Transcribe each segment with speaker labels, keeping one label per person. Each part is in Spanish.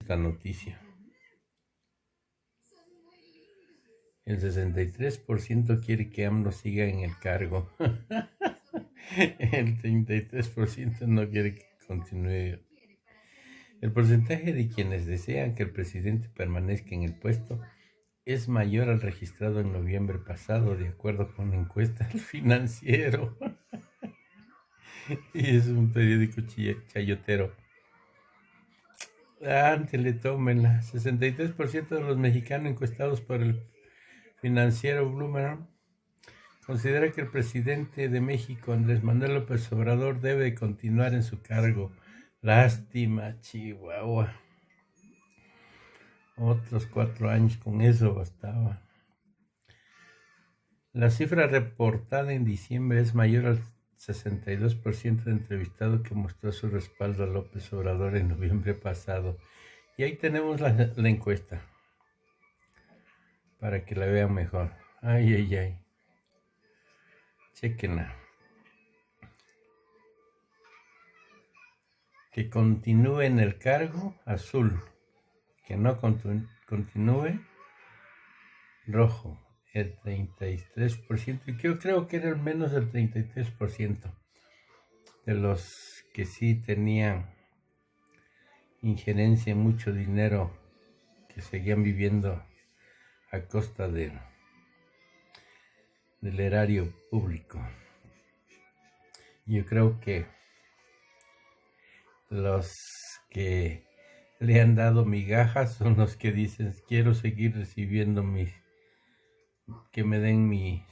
Speaker 1: esta noticia. El 63% quiere que AMLO siga en el cargo. El 33% no quiere que continúe. El porcentaje de quienes desean que el presidente permanezca en el puesto es mayor al registrado en noviembre pasado, de acuerdo con la encuesta del Financiero. Y es un periódico chayotero. Ándele, tómenla. 63% de los mexicanos encuestados por el Financiero Bloomberg considera que el presidente de México, Andrés Manuel López Obrador, debe continuar en su cargo. Lástima, Chihuahua. Otros 4 años con eso bastaba. La cifra reportada en diciembre es mayor al 62% de entrevistados que mostró su respaldo a López Obrador en noviembre pasado. Y ahí tenemos la encuesta, para que la vean mejor. Ay, ay, ay. Chequenla. Que continúe en el cargo, azul. Que no continúe, rojo. El 33%. Y yo creo que era el menos del 33% de los que sí tenían injerencia en mucho dinero, que seguían viviendo a costa del erario público. Yo creo que los que le han dado migajas son los que dicen: quiero seguir recibiendo que me den mis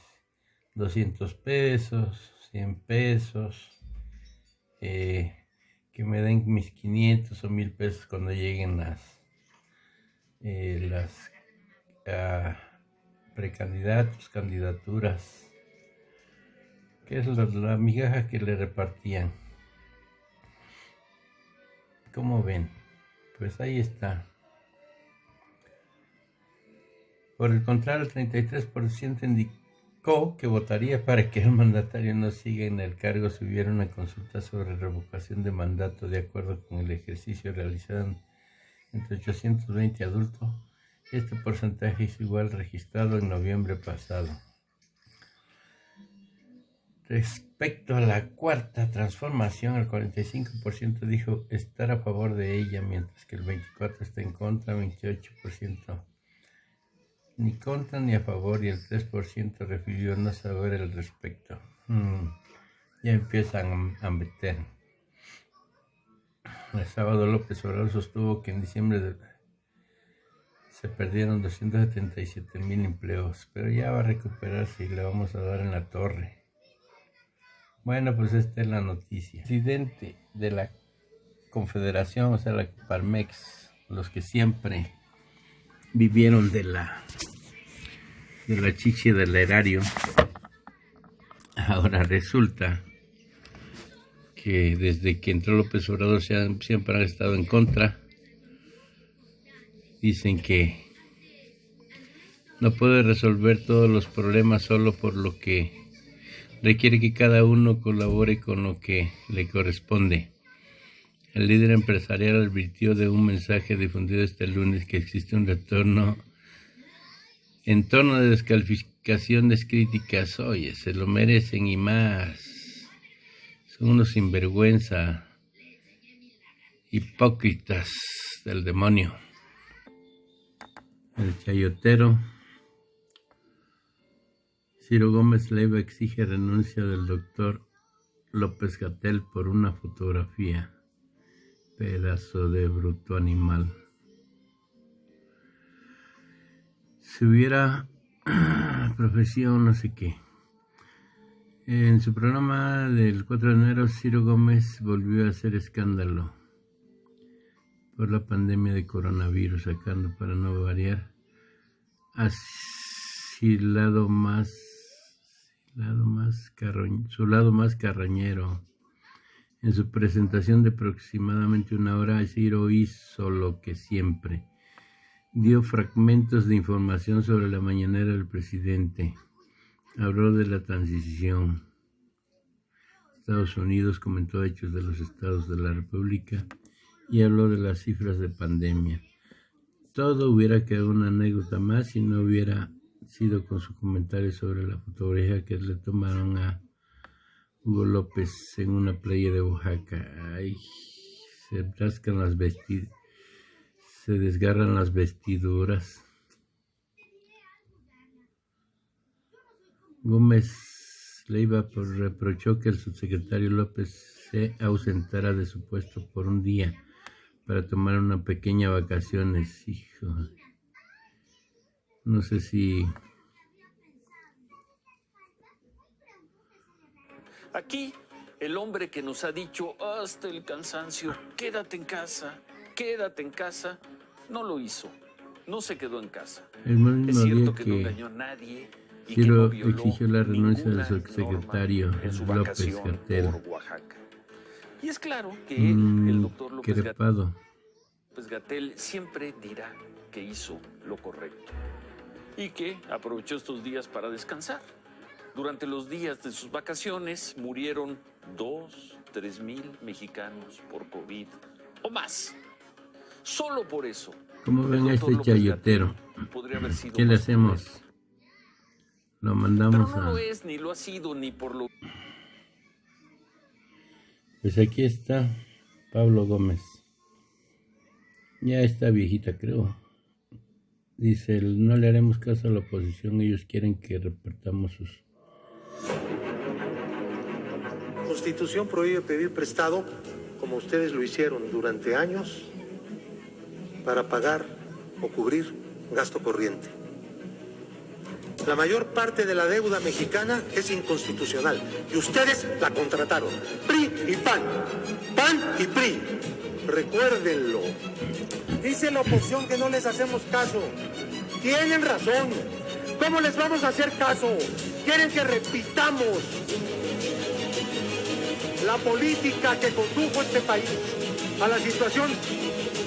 Speaker 1: 200 pesos, 100 pesos, que me den mis 500 o 1000 pesos cuando lleguen las precandidatos, candidaturas, que es la migaja que le repartían. ¿Cómo ven? Pues ahí está. Por el contrario, el 33% indicó que votaría para que el mandatario no siga en el cargo si hubiera una consulta sobre revocación de mandato de acuerdo con el ejercicio realizado entre 820 adultos. Este porcentaje es igual registrado en noviembre pasado. Respecto a la cuarta transformación, el 45% dijo estar a favor de ella, mientras que el 24% está en contra, 28% ni contra ni a favor, y el 3% refirió no saber al respecto. Ya empiezan a meter. El sábado López Obrador sostuvo que en diciembre se perdieron 277,000 empleos, pero ya va a recuperarse y le vamos a dar en la torre. Bueno, pues esta es la noticia. El presidente de la Confederación, o sea, la Parmex, los que siempre vivieron de la chiche del erario, ahora resulta que desde que entró López Obrador siempre han estado en contra. Dicen que no puede resolver todos los problemas solo, por lo que requiere que cada uno colabore con lo que le corresponde. El líder empresarial advirtió de un mensaje difundido este lunes que existe un entorno de descalificaciones críticas. Oye, se lo merecen y más. Son unos sinvergüenza, hipócritas del demonio. El chayotero. Ciro Gómez Leiva exige renuncia del doctor López-Gatell por una fotografía. Pedazo de bruto animal. Si hubiera profesión, no sé qué. En su programa del 4 de enero, Ciro Gómez volvió a hacer escándalo por la pandemia de coronavirus, sacando, para no variar, así su lado más carroñero. En su presentación de aproximadamente 1 hora, Ciro hizo lo que siempre. Dio fragmentos de información sobre la mañanera del presidente. Habló de la transición. Estados Unidos, comentó hechos de los estados de la República y habló de las cifras de pandemia. Todo hubiera quedado una anécdota más si no hubiera sido con su comentario sobre la fotografía que le tomaron a Hugo López en una playa de Oaxaca. Ay, se rascan las se desgarran las vestiduras. Gómez Leiva reprochó que el subsecretario López se ausentara de su puesto por un día para tomar una pequeña vacaciones. Hijo, no sé si...
Speaker 2: Aquí, el hombre que nos ha dicho hasta el cansancio, quédate en casa, no lo hizo, no se quedó en casa.
Speaker 1: El mismo
Speaker 2: es cierto
Speaker 1: día
Speaker 2: que no engañó a nadie y
Speaker 1: Ciro
Speaker 2: que no violó
Speaker 1: exigió la renuncia del
Speaker 2: ninguna
Speaker 1: subsecretario
Speaker 2: norma en su
Speaker 1: López
Speaker 2: vacación
Speaker 1: Gatell.
Speaker 2: por Oaxaca. Y es claro que el doctor López Gatell siempre dirá que hizo lo correcto y que aprovechó estos días para descansar. Durante los días de sus vacaciones murieron 2,000-3,000 mexicanos por COVID o más. Solo por eso.
Speaker 1: ¿Cómo ven a este chayotero? ¿Qué le hacemos? Lo mandamos
Speaker 2: Pero no lo es, ni lo ha sido, ni por lo...
Speaker 1: Pues aquí está Pablo Gómez. Ya está viejita, creo. Dice, no le haremos caso a la oposición, ellos quieren que repartamos sus...
Speaker 3: Constitución prohíbe pedir prestado, como ustedes lo hicieron durante años, para pagar o cubrir gasto corriente. La mayor parte de la deuda mexicana es inconstitucional y ustedes la contrataron. PRI y PAN. PAN y PRI. Recuérdenlo. Dice la oposición que no les hacemos caso. Tienen razón. ¿Cómo les vamos a hacer caso? Quieren que repitamos la política que condujo este país a la situación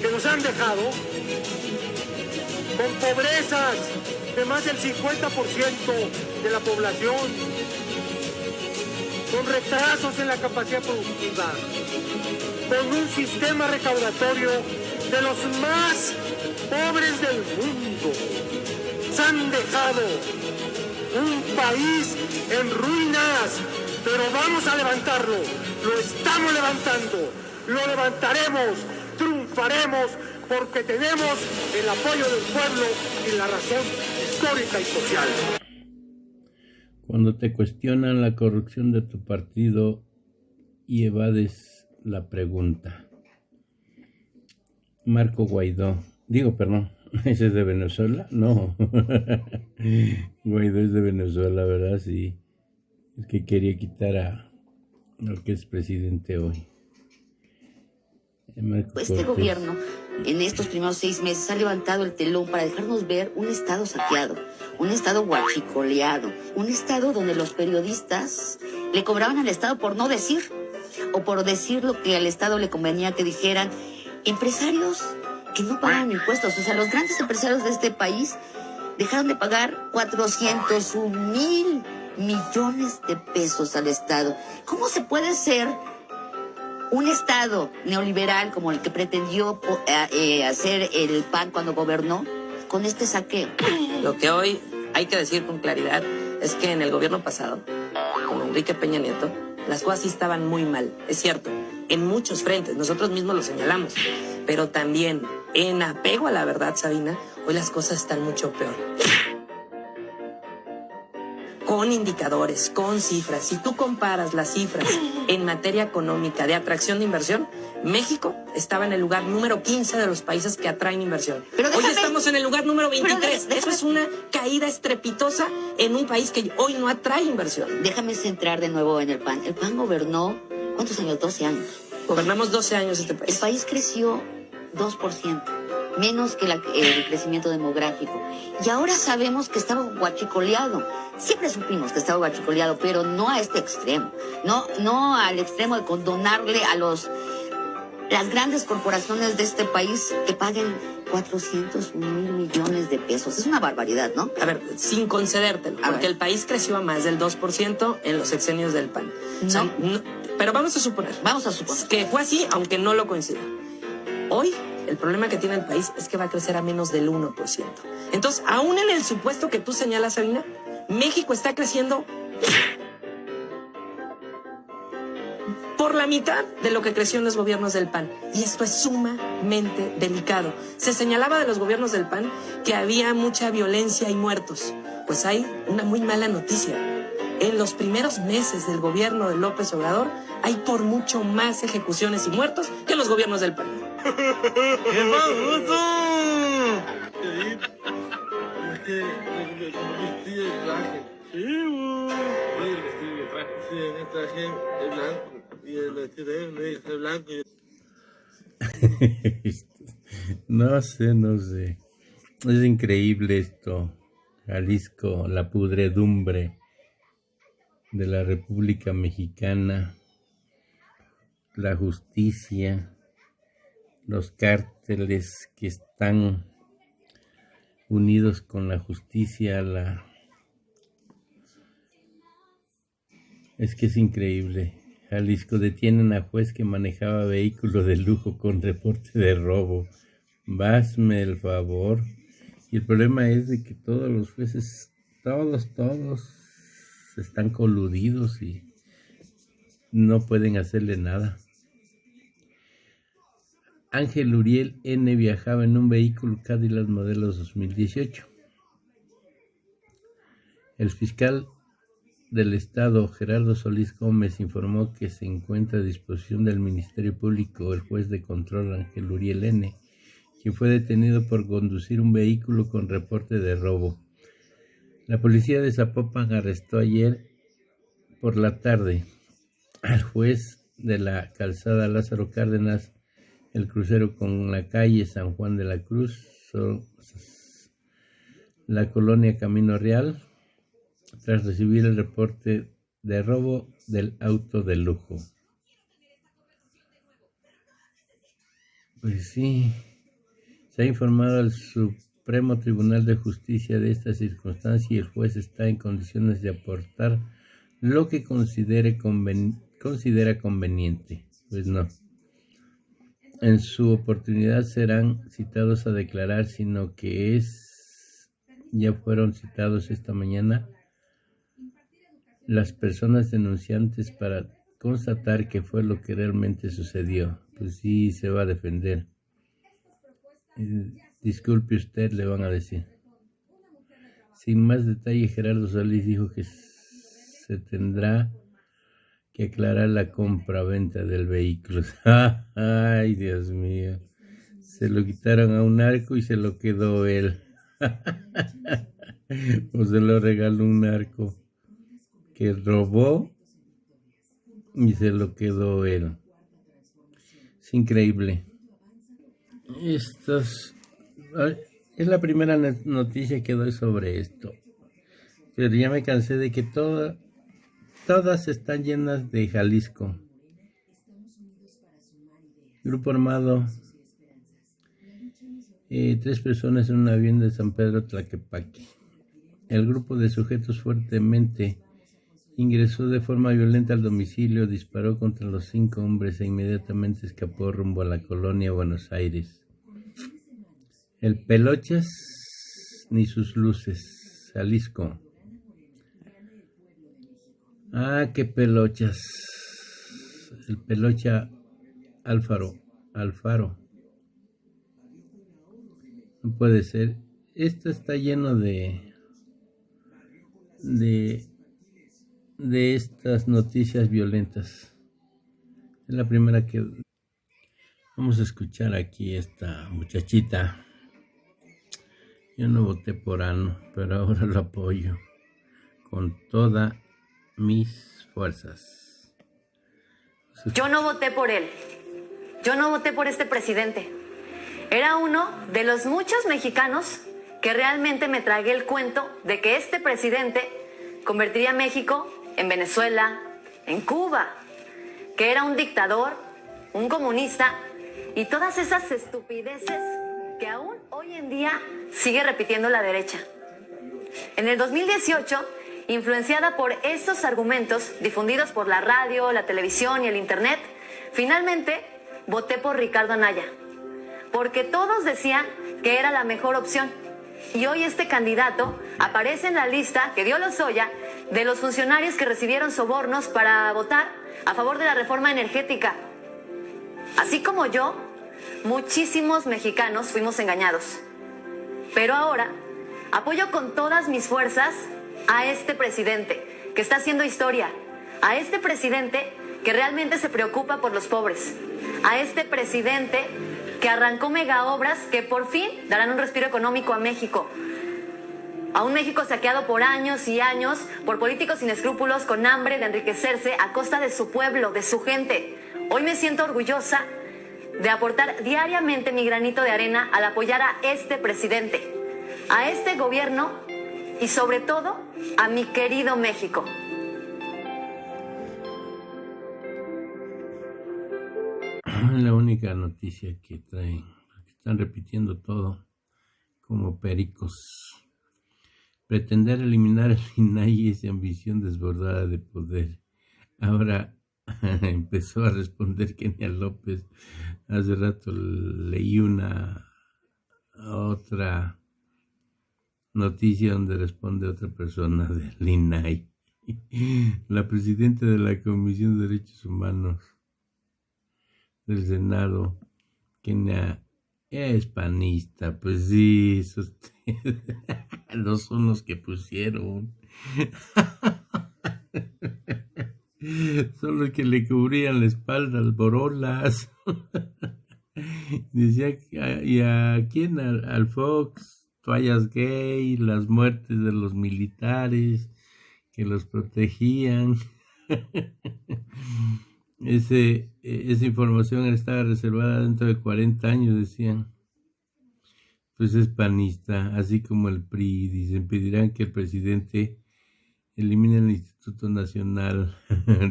Speaker 3: que nos han dejado, con pobrezas de más del 50% de la población, con retrasos en la capacidad productiva, con un sistema recaudatorio de los más pobres del mundo. Se han dejado un país en ruinas, pero vamos a levantarlo, lo estamos levantando, lo levantaremos, triunfaremos, porque tenemos el apoyo del pueblo y la razón histórica y social.
Speaker 1: Cuando te cuestionan la corrupción de tu partido y evades la pregunta. Marco Guaidó. ¿Ese es de Venezuela? No. Guaidó es de Venezuela, ¿verdad? Sí. El que quería quitar al que es presidente hoy.
Speaker 4: Este gobierno, en estos primeros 6 meses, ha levantado el telón para dejarnos ver un estado saqueado, un estado guachicoleado, un estado donde los periodistas le cobraban al estado por no decir, o por decir lo que al estado le convenía que dijeran. Empresarios que no pagan impuestos, o sea, los grandes empresarios de este país dejaron de pagar 401,000 millones de pesos al estado. ¿Cómo se puede ser un estado neoliberal como el que pretendió hacer el PAN cuando gobernó con este saqueo?
Speaker 5: Lo que hoy hay que decir con claridad es que en el gobierno pasado, con Enrique Peña Nieto, las cosas sí estaban muy mal, es cierto, en muchos frentes, nosotros mismos lo señalamos, pero también en apego a la verdad, Sabina, hoy las cosas están mucho peor. Con indicadores, con cifras. Si tú comparas las cifras en materia económica de atracción de inversión, México estaba en el lugar número 15 de los países que atraen inversión. Hoy estamos en el lugar número 23. Eso es una caída estrepitosa en un país que hoy no atrae inversión.
Speaker 4: Déjame centrar de nuevo en el PAN. El PAN gobernó, ¿cuántos años? 12 años.
Speaker 5: Gobernamos 12 años este país.
Speaker 4: El país creció 2%. Menos que el crecimiento demográfico. Y ahora sabemos que estaba guachicoleado. Siempre supimos que estaba guachicoleado, pero no a este extremo. No al extremo de condonarle a las grandes corporaciones de este país que paguen 401,000 millones de pesos. Es una barbaridad, ¿no?
Speaker 5: A ver, sin concedértelo, porque el país creció a más del 2% en los sexenios del PAN.
Speaker 4: No.
Speaker 5: Pero vamos a suponer
Speaker 4: que
Speaker 5: fue así, aunque no lo coincida. Hoy, el problema que tiene el país es que va a crecer a menos del 1%. Entonces, aún en el supuesto que tú señalas, Sabina, México está creciendo por la mitad de lo que creció en los gobiernos del PAN. Y esto es sumamente delicado. Se señalaba de los gobiernos del PAN que había mucha violencia y muertos. Pues hay una muy mala noticia. En los primeros meses del gobierno de López Obrador hay por mucho más ejecuciones y muertos que en los gobiernos del PAN.
Speaker 6: ¡Qué famoso!
Speaker 1: No sé. Es increíble esto. Jalisco, la pudredumbre de la República Mexicana, la justicia, los cárteles que están unidos con la justicia, es que es increíble. Jalisco, detienen a juez que manejaba vehículo de lujo con reporte de robo. Hazme el favor. Y el problema es de que todos los jueces, todos están coludidos y no pueden hacerle nada. Ángel Uriel N. viajaba en un vehículo Cadillac modelo 2018. El fiscal del Estado, Gerardo Solís Gómez, informó que se encuentra a disposición del Ministerio Público el juez de control Ángel Uriel N., quien fue detenido por conducir un vehículo con reporte de robo. La policía de Zapopan arrestó ayer por la tarde al juez de la calzada Lázaro Cárdenas, el crucero con la calle San Juan de la Cruz, la colonia Camino Real, tras recibir el reporte de robo del auto de lujo. Pues sí, se ha informado al Supremo Tribunal de Justicia de esta circunstancia y el juez está en condiciones de aportar lo que considera conveniente. Pues no. En su oportunidad serán citados a declarar, sino que ya fueron citados esta mañana las personas denunciantes para constatar qué fue lo que realmente sucedió. Pues sí, se va a defender. Disculpe usted, le van a decir. Sin más detalle, Gerardo Solís dijo que se tendrá que aclarar la compra-venta del vehículo. Ay, Dios mío. Se lo quitaron a un narco y se lo quedó él. O se lo regaló un narco que robó y se lo quedó él. Es increíble. Es la primera noticia que doy sobre esto. Pero ya me cansé de que todas están llenas de Jalisco. Grupo armado. 3 personas en un avión de San Pedro Tlaquepaque. El grupo de sujetos fuertemente ingresó de forma violenta al domicilio, disparó contra los 5 hombres e inmediatamente escapó rumbo a la colonia Buenos Aires. El Pelochas ni sus luces. Jalisco. Ah, qué Pelochas. El Pelocha Alfaro. No puede ser. Esto está lleno de estas noticias violentas. Es la primera que vamos a escuchar aquí esta muchachita. Yo no voté por ANO, pero ahora lo apoyo con toda mis fuerzas.
Speaker 7: Yo no voté por él. Yo no voté por este presidente. Era uno de los muchos mexicanos que realmente me tragué el cuento de que este presidente convertiría a México en Venezuela, en Cuba, que era un dictador, un comunista y todas esas estupideces que aún hoy en día sigue repitiendo la derecha. En el 2018, influenciada por estos argumentos difundidos por la radio, la televisión y el internet, finalmente voté por Ricardo Anaya. porque todos decían que era la mejor opción. Y hoy este candidato aparece en la lista que dio Lozoya de los funcionarios que recibieron sobornos para votar a favor de la reforma energética. Así como yo, muchísimos mexicanos fuimos engañados. Pero ahora apoyo con todas mis fuerzas a este presidente que está haciendo historia, a este presidente que realmente se preocupa por los pobres, a este presidente que arrancó megaobras que por fin darán un respiro económico a México. A un México saqueado por años y años por políticos sin escrúpulos con hambre de enriquecerse a costa de su pueblo, de su gente. Hoy me siento orgullosa de aportar diariamente mi granito de arena al apoyar a este presidente, a este gobierno y sobre todo a mi querido México.
Speaker 1: La única noticia que traen, están repitiendo todo como pericos. Pretender eliminar el INAI es ambición desbordada de poder. Ahora empezó a responder Kenia López. Hace rato leí una otra noticia donde responde otra persona del INAI. La presidenta de la Comisión de Derechos Humanos del Senado, Kenia, es panista. Pues sí, ustedes no son los que pusieron. Son los que le cubrían la espalda al Borolas. Decía, ¿y a quién? Al Fox, toallas gay, las muertes de los militares que los protegían. Esa información estaba reservada dentro de 40 años, decían. Pues es panista, así como el PRI. Dicen, pedirán que el presidente elimine el Instituto Nacional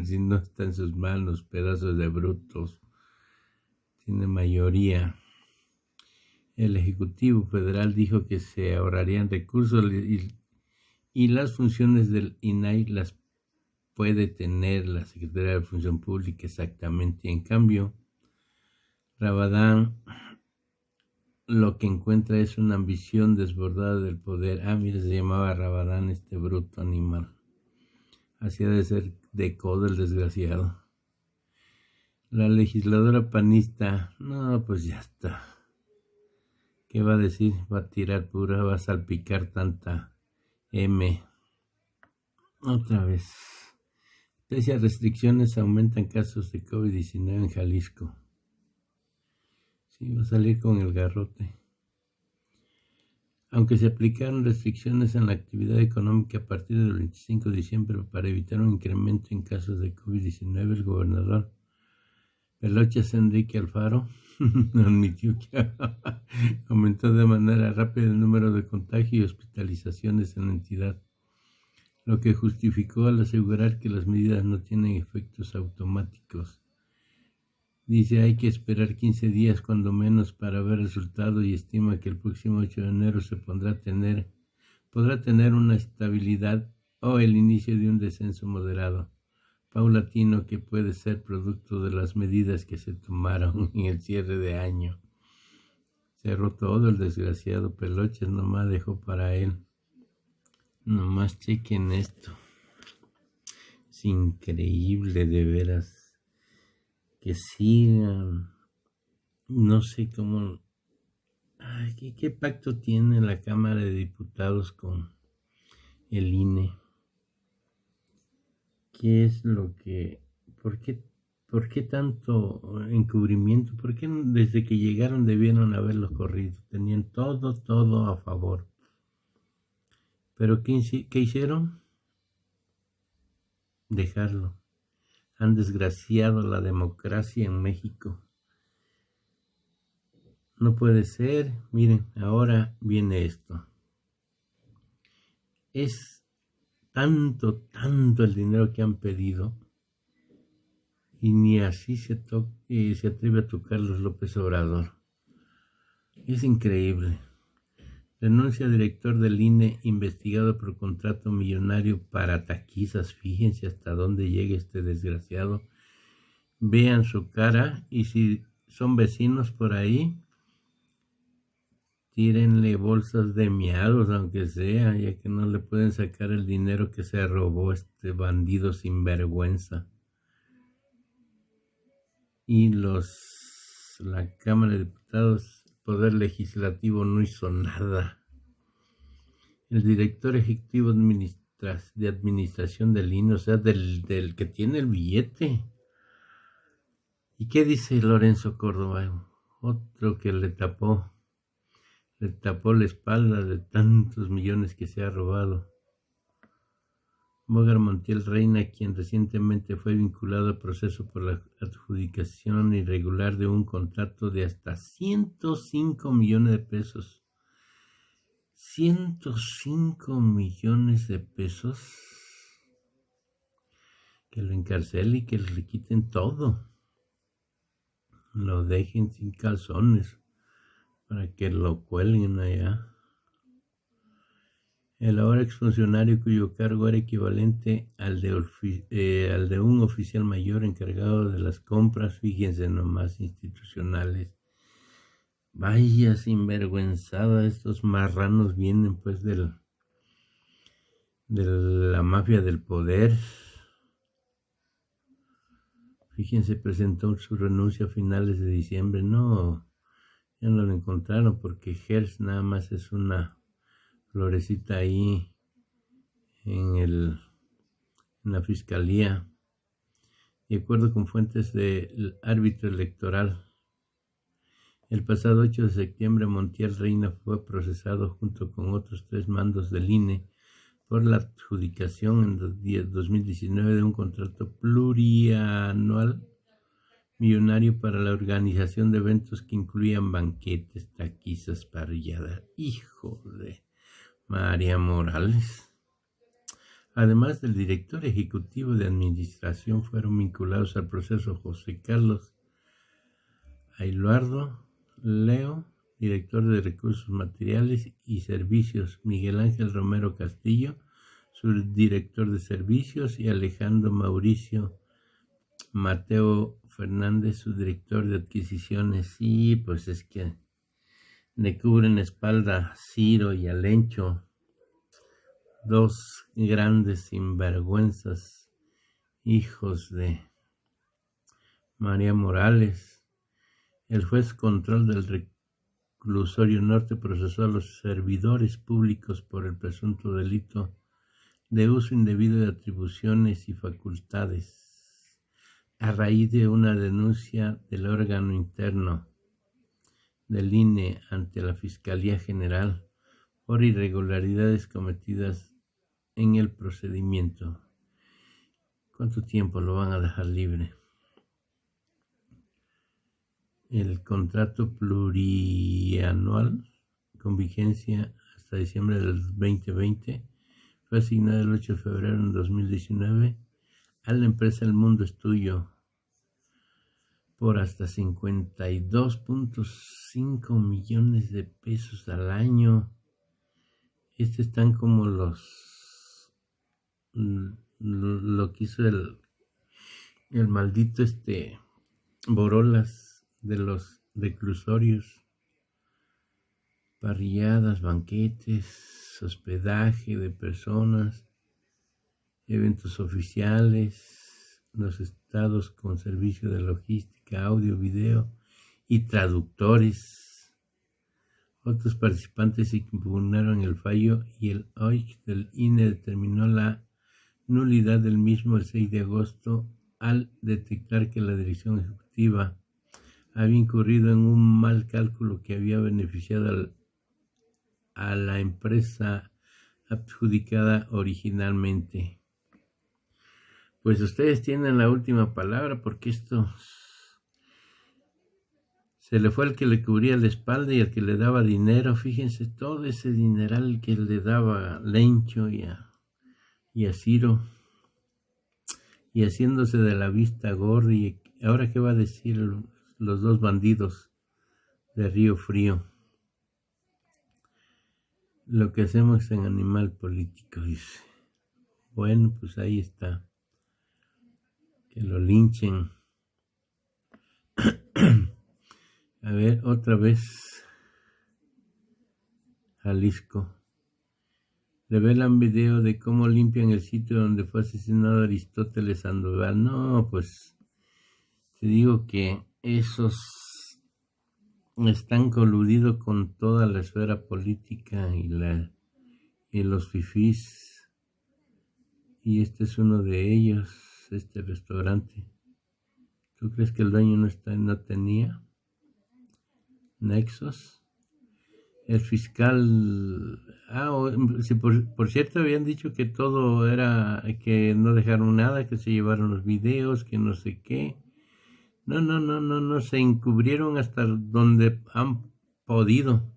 Speaker 1: si no está en sus manos, pedazos de brutos. Tiene mayoría. El Ejecutivo Federal dijo que se ahorrarían recursos y las funciones del INAI las puede tener la Secretaría de Función Pública exactamente. En cambio, Rabadán lo que encuentra es una ambición desbordada del poder. Mira, se llamaba Rabadán este bruto animal. Hacía de ser de codo el desgraciado. La legisladora panista, no, pues ya está. ¿Qué va a decir? Va a tirar pura, va a salpicar tanta M. Otra vez. Pese a restricciones, aumentan casos de COVID-19 en Jalisco. Sí, va a salir con el garrote. Aunque se aplicaron restricciones en la actividad económica a partir del 25 de diciembre para evitar un incremento en casos de COVID-19, el gobernador Pelochas Enrique Alfaro admitió que aumentó de manera rápida el número de contagios y hospitalizaciones en la entidad, lo que justificó al asegurar que las medidas no tienen efectos automáticos. Dice, hay que esperar 15 días cuando menos para ver resultados y estima que el próximo 8 de enero se podrá tener una estabilidad o el inicio de un descenso moderado, paulatino, que puede ser producto de las medidas que se tomaron en el cierre de año. Cerró todo el desgraciado Pelochas, nomás dejó para él. Nomás chequen esto. Es increíble, de veras. Que sigan. No sé cómo. ¿Qué pacto tiene la Cámara de Diputados con el INE? ¿Qué es lo que... ¿Por qué tanto encubrimiento? ¿Por qué desde que llegaron debieron haberlos corrido? Tenían todo a favor. ¿Pero qué hicieron? Dejarlo. Han desgraciado la democracia en México. No puede ser. Miren, ahora viene esto. Es tanto el dinero que han pedido y ni así se atreve a tocarlos López Obrador. Es increíble. Renuncia director del INE investigado por contrato millonario para taquizas. Fíjense hasta dónde llega este desgraciado. Vean su cara y si son vecinos por ahí, tírenle bolsas de miados, aunque sea, ya que no le pueden sacar el dinero que se robó este bandido sinvergüenza. Y la Cámara de Diputados, el Poder Legislativo, no hizo nada. El director ejecutivo de administración del INE, o sea, del que tiene el billete. ¿Y qué dice Lorenzo Córdoba? Otro que le tapó la espalda de tantos millones que se ha robado. Bogar Montiel Reina, quien recientemente fue vinculado al proceso por la adjudicación irregular de un contrato de hasta 105 millones de pesos. 105 millones de pesos. Que lo encarcelen y que le quiten todo. Lo dejen sin calzones para que lo cuelguen allá. El ahora exfuncionario, cuyo cargo era equivalente al de un oficial mayor encargado de las compras, fíjense nomás, institucionales. Vaya sinvergüenzada, estos marranos vienen pues de la mafia del poder. Fíjense, presentó su renuncia a finales de diciembre. No, ya no lo encontraron porque Gers nada más es una florecita ahí en la fiscalía. De acuerdo con fuentes del árbitro electoral, el pasado 8 de septiembre Montiel Reina fue procesado junto con otros 3 mandos del INE por la adjudicación en 2019 de un contrato plurianual millonario para la organización de eventos que incluían banquetes, taquizas, parrilladas. Hijo de María Morales. Además del director ejecutivo de administración, fueron vinculados al proceso José Carlos Ailuardo Leo, director de Recursos Materiales y Servicios, Miguel Ángel Romero Castillo, subdirector de Servicios, y Alejandro Mauricio Mateo Fernández, subdirector de Adquisiciones. Sí, pues es que le cubren espalda a Ciro y a Lencho, 2 grandes sinvergüenzas, hijos de María Morales. El juez control del Reclusorio Norte procesó a los servidores públicos por el presunto delito de uso indebido de atribuciones y facultades, a raíz de una denuncia del órgano interno del INE ante la Fiscalía General por irregularidades cometidas en el procedimiento. ¿Cuánto tiempo lo van a dejar libre? El contrato plurianual con vigencia hasta diciembre del 2020 fue asignado el 8 de febrero de 2019 a la empresa El Mundo es Tuyo por hasta 52.5 millones de pesos al año. Están como lo que hizo el maldito Borolas de los reclusorios: parrilladas, banquetes, hospedaje de personas, eventos oficiales, los estados con servicio de logística, audio, video y traductores. Otros participantes impugnaron el fallo y el OIC del INE determinó la nulidad del mismo el 6 de agosto al detectar que la dirección ejecutiva había incurrido en un mal cálculo que había beneficiado a la empresa adjudicada originalmente. Pues ustedes tienen la última palabra, porque esto se le fue el que le cubría la espalda y el que le daba dinero. Fíjense, todo ese dineral que le daba Lencho y a Ciro, y haciéndose de la vista gorda. Y ahora, ¿qué va a decir los 2 bandidos de Río Frío? Lo que hacemos en Animal Político, dice. Bueno, pues ahí está. Que lo linchen. A ver, otra vez. Jalisco. Revelan video de cómo limpian el sitio donde fue asesinado Aristóteles Sandoval. No, pues te digo que esos están coludidos con toda la esfera política y los fifís. Y este es uno de ellos, este restaurante. ¿Tú crees que el dueño no tenía nexos? El fiscal... sí, por cierto, habían dicho que todo era... que no dejaron nada, que se llevaron los videos, que no sé qué. No, se encubrieron hasta donde han podido.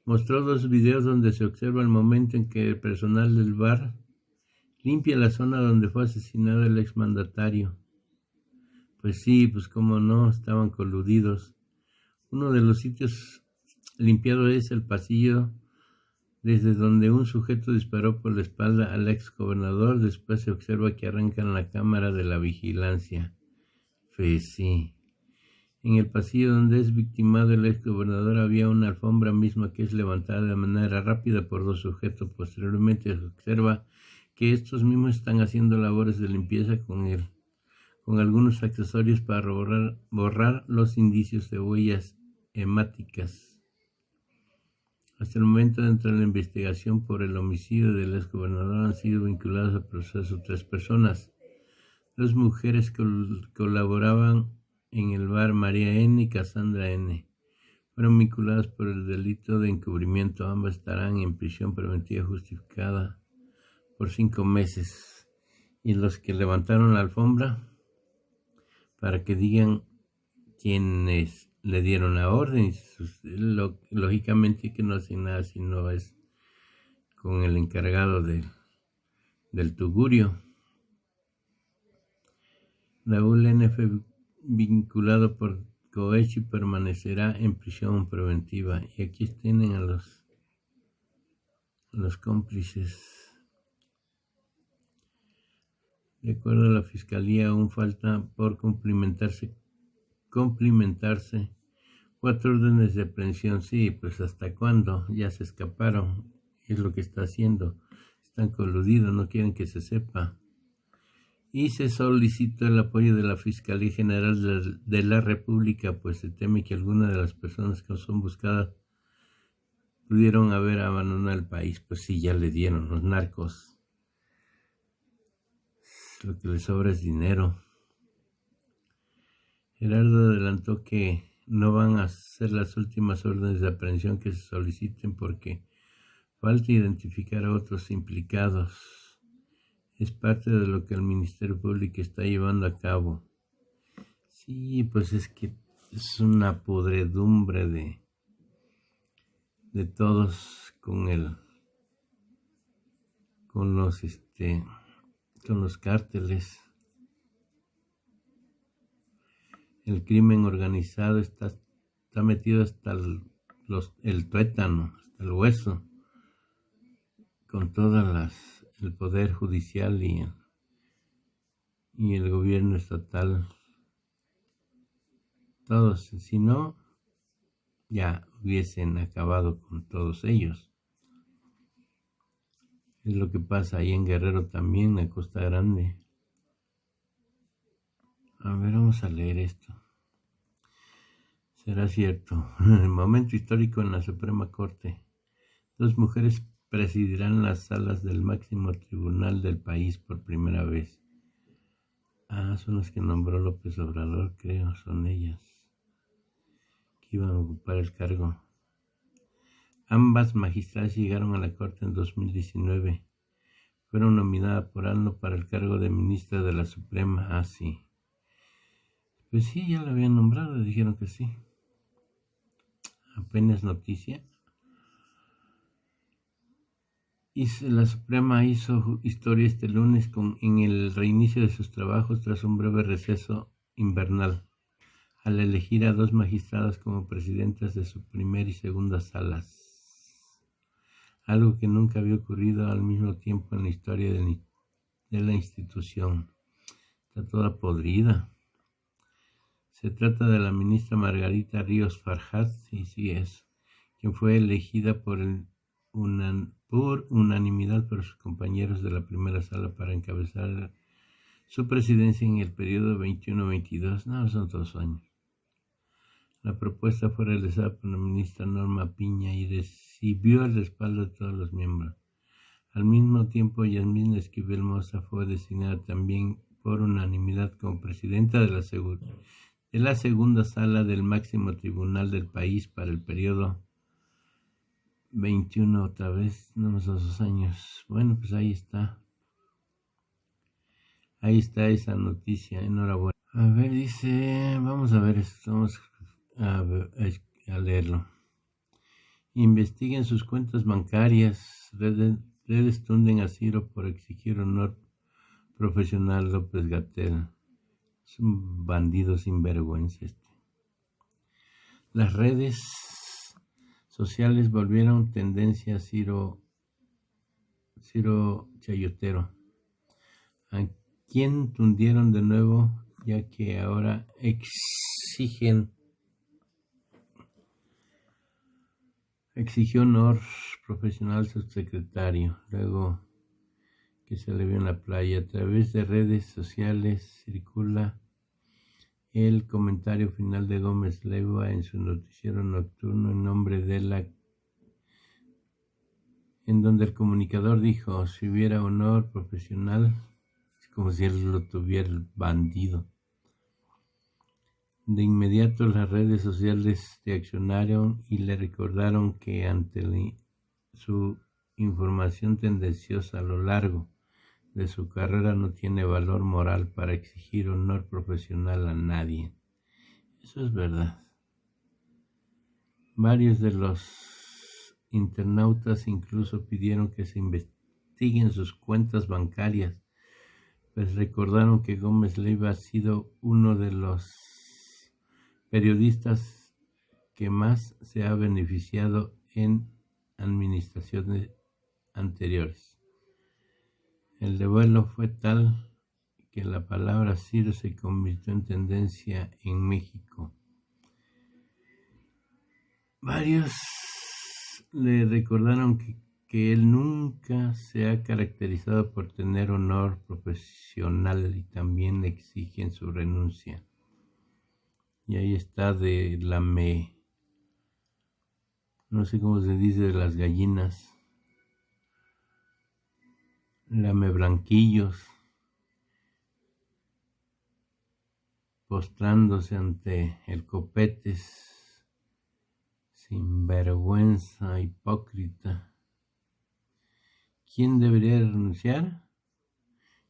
Speaker 1: Mostró 2 videos donde se observa el momento en que el personal del bar limpia la zona donde fue asesinado el exmandatario. Pues sí, pues cómo no, estaban coludidos. Uno de los sitios limpiado es el pasillo desde donde un sujeto disparó por la espalda al ex gobernador. Después se observa que arrancan la cámara de la vigilancia. Pues sí. En el pasillo donde es victimado el ex gobernador había una alfombra misma que es levantada de manera rápida por 2 sujetos. Posteriormente se observa que estos mismos están haciendo labores de limpieza con algunos accesorios para borrar los indicios de huellas hemáticas. Hasta el momento, dentro de la investigación por el homicidio del exgobernador han sido vinculadas al proceso 3 personas. 2 mujeres que colaboraban en el bar, María N. y Cassandra N. Fueron vinculadas por el delito de encubrimiento. Ambas estarán en prisión preventiva justificada por 5 meses. Y los que levantaron la alfombra, para que digan quiénes le dieron la orden, lógicamente que no hacen nada si no es con el encargado del tugurio. Raúl N. fue vinculado por cohecho y permanecerá en prisión preventiva. Y aquí tienen a los cómplices. De acuerdo a la Fiscalía, aún falta por cumplimentarse 4 órdenes de aprehensión. Sí, pues ¿hasta cuándo? Ya se escaparon. Es lo que está haciendo. Están coludidos, no quieren que se sepa. Y se solicitó el apoyo de la Fiscalía General de la República, pues se teme que algunas de las personas que son buscadas pudieron haber abandonado el país. Pues sí, ya le dieron los narcos. Lo que les sobra es dinero. Gerardo adelantó que no van a ser las últimas órdenes de aprehensión que se soliciten porque falta identificar a otros implicados. Es parte de lo que el Ministerio Público está llevando a cabo. Sí, pues es que es una podredumbre de todos con los cárteles. El crimen organizado está metido hasta el tuétano, hasta el hueso, con todas el poder judicial y el gobierno estatal. Todos, si no, ya hubiesen acabado con todos ellos. Es lo que pasa ahí en Guerrero también, en Costa Grande. A ver, vamos a leer esto. Será cierto. El momento histórico en la Suprema Corte. 2 mujeres presidirán las salas del máximo tribunal del país por primera vez. Son las que nombró López Obrador, creo, son ellas. Que iban a ocupar el cargo. Ambas magistradas llegaron a la Corte en 2019. Fueron nominadas por AMLO para el cargo de ministra de la Suprema. Sí. Pues sí, ya la habían nombrado, dijeron que sí. Apenas noticia. Y la Suprema hizo historia este lunes en el reinicio de sus trabajos tras un breve receso invernal, al elegir a 2 magistradas como presidentas de su primera y segunda salas. Algo que nunca había ocurrido al mismo tiempo en la historia de la institución. Está toda podrida. Se trata de la ministra Margarita Ríos Farjat, y sí es, quien fue elegida por el unanimidad por sus compañeros de la primera sala para encabezar su presidencia en el periodo 21-22, no, son 2 años. La propuesta fue realizada por la ministra Norma Piña y recibió el respaldo de todos los miembros. Al mismo tiempo, Yasmín Esquivel Moza fue designada también por unanimidad como presidenta de la segunda sala del máximo tribunal del país para el periodo 21, otra vez, no más 2 años. Bueno, pues ahí está. Ahí está esa noticia, enhorabuena. A ver, dice, vamos a ver esto, vamos a leerlo. Investiguen sus cuentas bancarias. Redes tunden a Ciro por exigir honor profesional. López-Gatell. Es un bandido sinvergüenza este. Las redes sociales volvieron tendencia a Ciro Chayotero, a quien tundieron de nuevo, ya que ahora exigió honor profesional subsecretario, luego que se le vio en la playa. A través de redes sociales circula el comentario final de Gómez Leiva en su noticiero nocturno en donde el comunicador dijo: si hubiera honor profesional, es como si él lo tuviera, el bandido. De inmediato las redes sociales reaccionaron y le recordaron que ante su información tendenciosa a lo largo de su carrera no tiene valor moral para exigir honor profesional a nadie. Eso es verdad. Varios de los internautas incluso pidieron que se investiguen sus cuentas bancarias, pues recordaron que Gómez Leiva ha sido uno de los periodistas que más se ha beneficiado en administraciones anteriores. El revuelo fue tal que la palabra Ciro se convirtió en tendencia en México. Varios le recordaron que él nunca se ha caracterizado por tener honor profesional y también le exigen su renuncia. Y ahí está de no sé cómo se dice, de las gallinas, lameblanquillos, postrándose ante el Copetes, sinvergüenza, hipócrita. ¿Quién debería renunciar?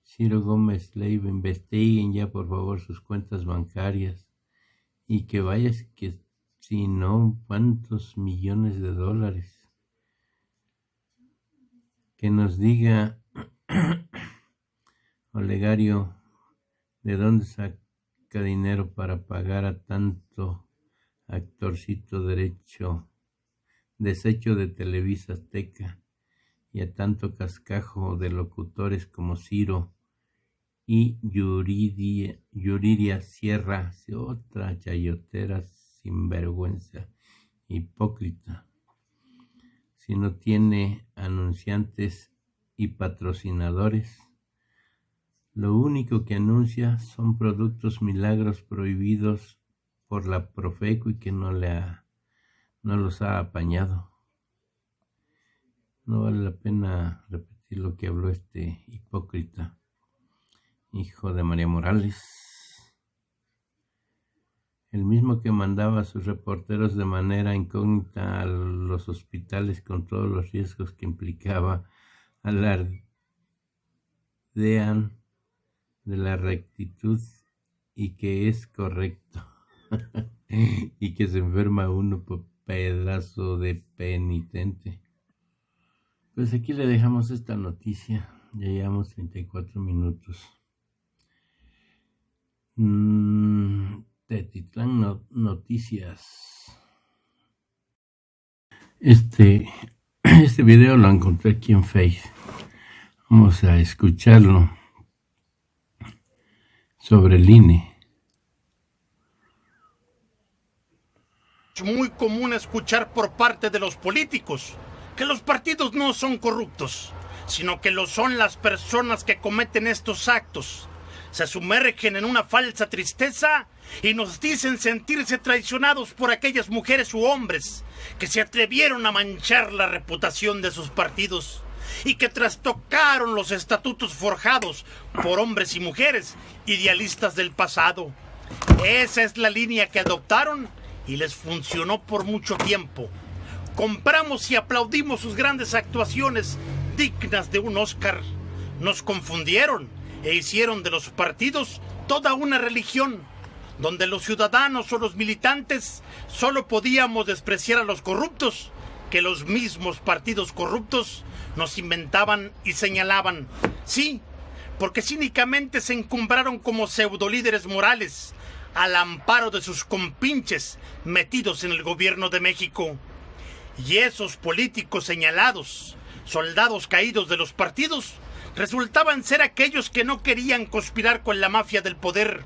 Speaker 1: Ciro Gómez Leiva. Investiguen ya por favor sus cuentas bancarias y que vayas, que si no, ¿cuántos millones de dólares? Que nos diga Olegario de dónde saca dinero para pagar a tanto actorcito desecho de Televisa Azteca y a tanto cascajo de locutores como Ciro y Yuridia Sierra, otra chayotera sinvergüenza, hipócrita. Si no tiene anunciantes y patrocinadores, lo único que anuncia son productos milagros prohibidos por la Profeco y que no los ha apañado. No vale la pena repetir lo que habló este hipócrita, hijo de María Morales, el mismo que mandaba a sus reporteros de manera incógnita a los hospitales con todos los riesgos que implicaba. Alardean de la rectitud y que es correcto y que se enferma uno por pedazo de penitente. Pues aquí le dejamos esta noticia, ya llevamos 34 minutos. Tetitlán Noticias. Este video lo encontré aquí en Facebook. Vamos a escucharlo. Sobre el INE.
Speaker 8: Es muy común escuchar por parte de los políticos que los partidos no son corruptos, sino que lo son las personas que cometen estos actos. Se sumergen en una falsa tristeza y nos dicen sentirse traicionados por aquellas mujeres u hombres que se atrevieron a manchar la reputación de sus partidos y que trastocaron los estatutos forjados por hombres y mujeres idealistas del pasado. Esa es la línea que adoptaron y les funcionó por mucho tiempo. Compramos y aplaudimos sus grandes actuaciones dignas de un Oscar. Nos confundieron e hicieron de los partidos toda una religión, donde los ciudadanos o los militantes solo podíamos despreciar a los corruptos, que los mismos partidos corruptos nos inventaban y señalaban. Sí, porque cínicamente se encumbraron como pseudolíderes morales, al amparo de sus compinches metidos en el gobierno de México. Y esos políticos señalados, soldados caídos de los partidos, resultaban ser aquellos que no querían conspirar con la mafia del poder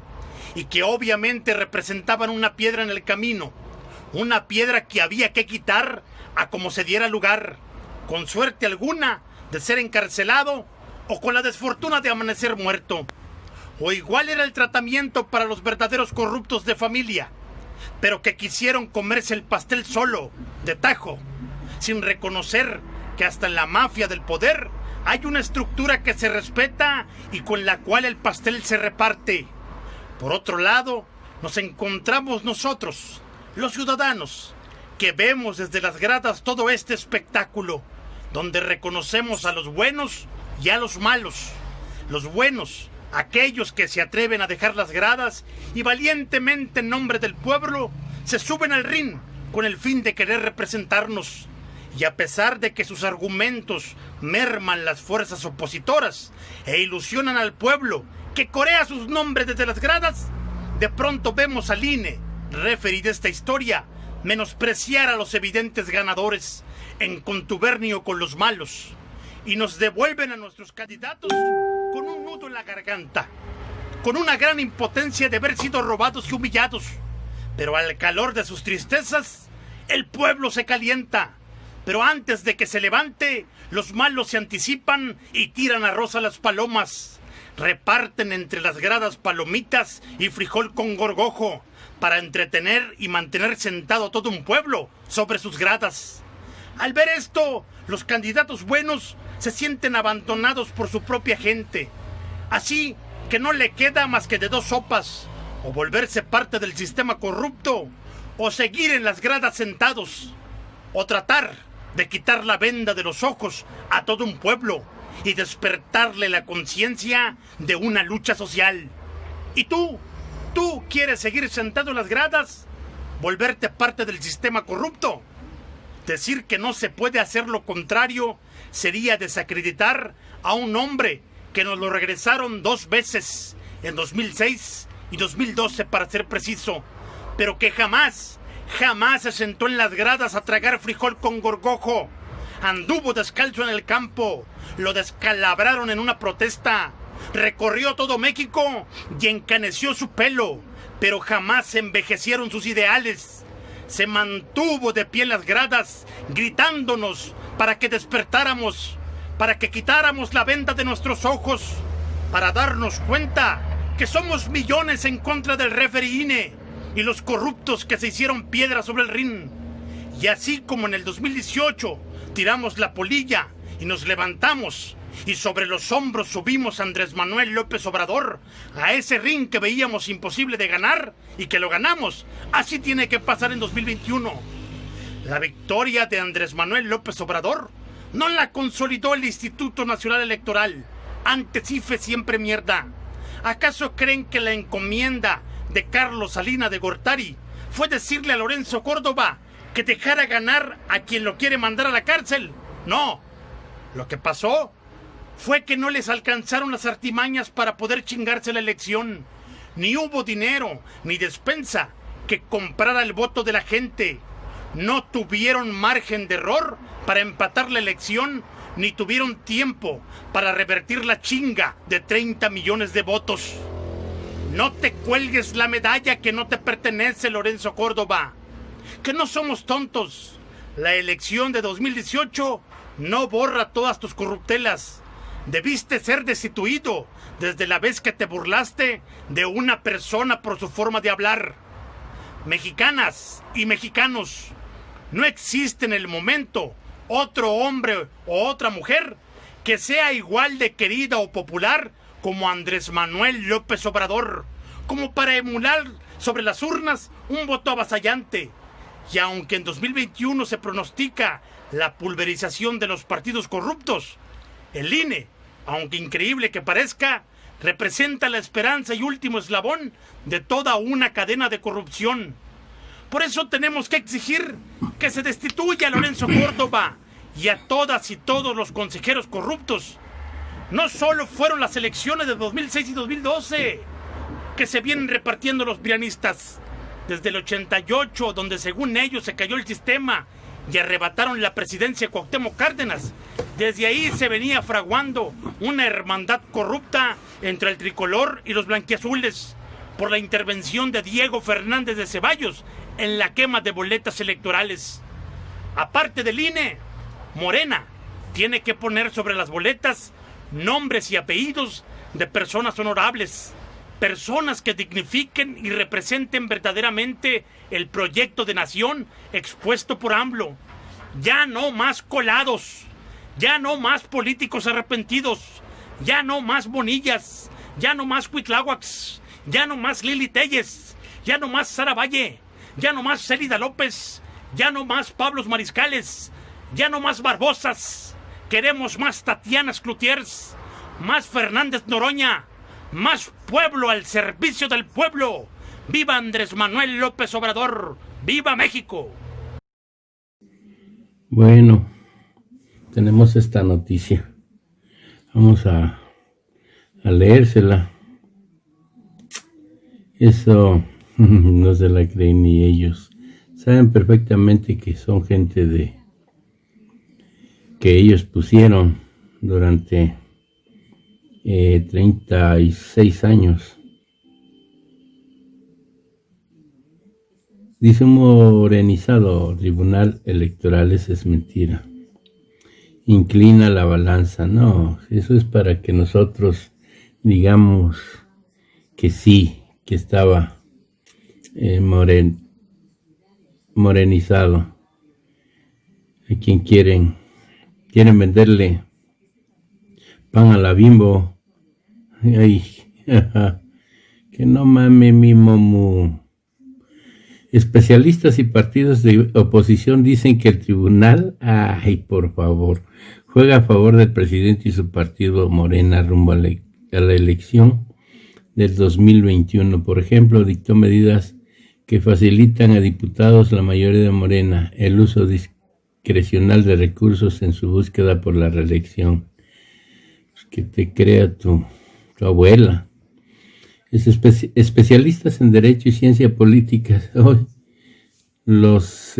Speaker 8: y que obviamente representaban una piedra en el camino, una piedra que había que quitar a como se diera lugar, con suerte alguna de ser encarcelado o con la desfortuna de amanecer muerto. O igual era el tratamiento para los verdaderos corruptos de familia, pero que quisieron comerse el pastel solo, de tajo, sin reconocer que hasta en la mafia del poder hay una estructura que se respeta y con la cual el pastel se reparte. Por otro lado, nos encontramos nosotros, los ciudadanos, que vemos desde las gradas todo este espectáculo, donde reconocemos a los buenos y a los malos. Los buenos, aquellos que se atreven a dejar las gradas y valientemente en nombre del pueblo se suben al ring con el fin de querer representarnos. Y a pesar de que sus argumentos merman las fuerzas opositoras e ilusionan al pueblo que corea sus nombres desde las gradas, de pronto vemos al INE, referee de esta historia, menospreciar a los evidentes ganadores en contubernio con los malos, y nos devuelven a nuestros candidatos con un nudo en la garganta, con una gran impotencia de haber sido robados y humillados. Pero al calor de sus tristezas, el pueblo se calienta. Pero antes de que se levante, los malos se anticipan y tiran arroz a las palomas. Reparten entre las gradas palomitas y frijol con gorgojo para entretener y mantener sentado todo un pueblo sobre sus gradas. Al ver esto, los candidatos buenos se sienten abandonados por su propia gente. Así que no le queda más que de dos sopas: o volverse parte del sistema corrupto, o seguir en las gradas sentados, o tratar de quitar la venda de los ojos a todo un pueblo y despertarle la conciencia de una lucha social. ¿Y tú quieres seguir sentado en las gradas? ¿Volverte parte del sistema corrupto? Decir que no se puede hacer lo contrario sería desacreditar a un hombre que nos lo regresaron 2 veces, en 2006 y 2012 para ser preciso, pero que jamás se sentó en las gradas a tragar frijol con gorgojo. Anduvo descalzo en el campo, lo descalabraron en una protesta, recorrió todo México y encaneció su pelo, pero jamás se envejecieron sus ideales. Se mantuvo de pie en las gradas, gritándonos para que despertáramos, para que quitáramos la venda de nuestros ojos, para darnos cuenta que somos millones en contra del referee INE y los corruptos que se hicieron piedra sobre el ring. Y así como en el 2018 tiramos la polilla y nos levantamos y sobre los hombros subimos a Andrés Manuel López Obrador a ese ring que veíamos imposible de ganar y que lo ganamos, así tiene que pasar en 2021. La victoria de Andrés Manuel López Obrador no la consolidó el Instituto Nacional Electoral. Antes IFE siempre mierda. ¿Acaso creen que la encomienda de Carlos Salinas de Gortari fue decirle a Lorenzo Córdoba que dejara ganar a quien lo quiere mandar a la cárcel? No. Lo que pasó fue que no les alcanzaron las artimañas para poder chingarse la elección. Ni hubo dinero, ni despensa que comprara el voto de la gente. No tuvieron margen de error para empatar la elección, ni tuvieron tiempo para revertir la chinga de 30 millones de votos. No te cuelgues la medalla que no te pertenece, Lorenzo Córdoba. Que no somos tontos. La elección de 2018 no borra todas tus corruptelas. Debiste ser destituido desde la vez que te burlaste de una persona por su forma de hablar. Mexicanas y mexicanos, no existe en el momento otro hombre o otra mujer que sea igual de querida o popular como Andrés Manuel López Obrador, como para emular sobre las urnas un voto avasallante. Y aunque en 2021 se pronostica la pulverización de los partidos corruptos, el INE, aunque increíble que parezca, representa la esperanza y último eslabón de toda una cadena de corrupción. Por eso tenemos que exigir que se destituya a Lorenzo Córdoba y a todas y todos los consejeros corruptos. No solo fueron las elecciones de 2006 y 2012 que se vienen repartiendo los prianistas. Desde el 88, donde según ellos se cayó el sistema y arrebataron la presidencia a Cuauhtémoc Cárdenas, desde ahí se venía fraguando una hermandad corrupta entre el tricolor y los blanquiazules por la intervención de Diego Fernández de Ceballos en la quema de boletas electorales. Aparte del INE, Morena tiene que poner sobre las boletas nombres y apellidos de personas honorables, personas que dignifiquen y representen verdaderamente el proyecto de nación expuesto por AMLO. Ya no más colados, ya no más políticos arrepentidos, ya no más Bonillas, ya no más Cuitláhuacs, ya no más Lili Telles, ya no más Sara Valle, ya no más Célida López, ya no más Pablos Mariscales, ya no más Barbosas. Queremos más Tatianas Cloutiers, más Fernández Noroña, más pueblo al servicio del pueblo. ¡Viva Andrés Manuel López Obrador! ¡Viva México!
Speaker 1: Bueno, tenemos esta noticia. Vamos a leérsela. Eso no se la creen ni ellos. Saben perfectamente que son gente que ellos pusieron durante 36 años. Dice un morenizado tribunal electoral, eso es mentira. Inclina la balanza. No, eso es para que nosotros digamos que sí, que estaba morenizado. A quien quieren venderle pan a la Bimbo. Ay, que no mame mi momu. Especialistas y partidos de oposición dicen que el tribunal, ay, por favor, juega a favor del presidente y su partido Morena rumbo a la elección del 2021. Por ejemplo, dictó medidas que facilitan a diputados, la mayoría de Morena, el uso discrecional de recursos en su búsqueda por la reelección. Pues que te crea tu abuela. Especialistas en Derecho y Ciencia Política, los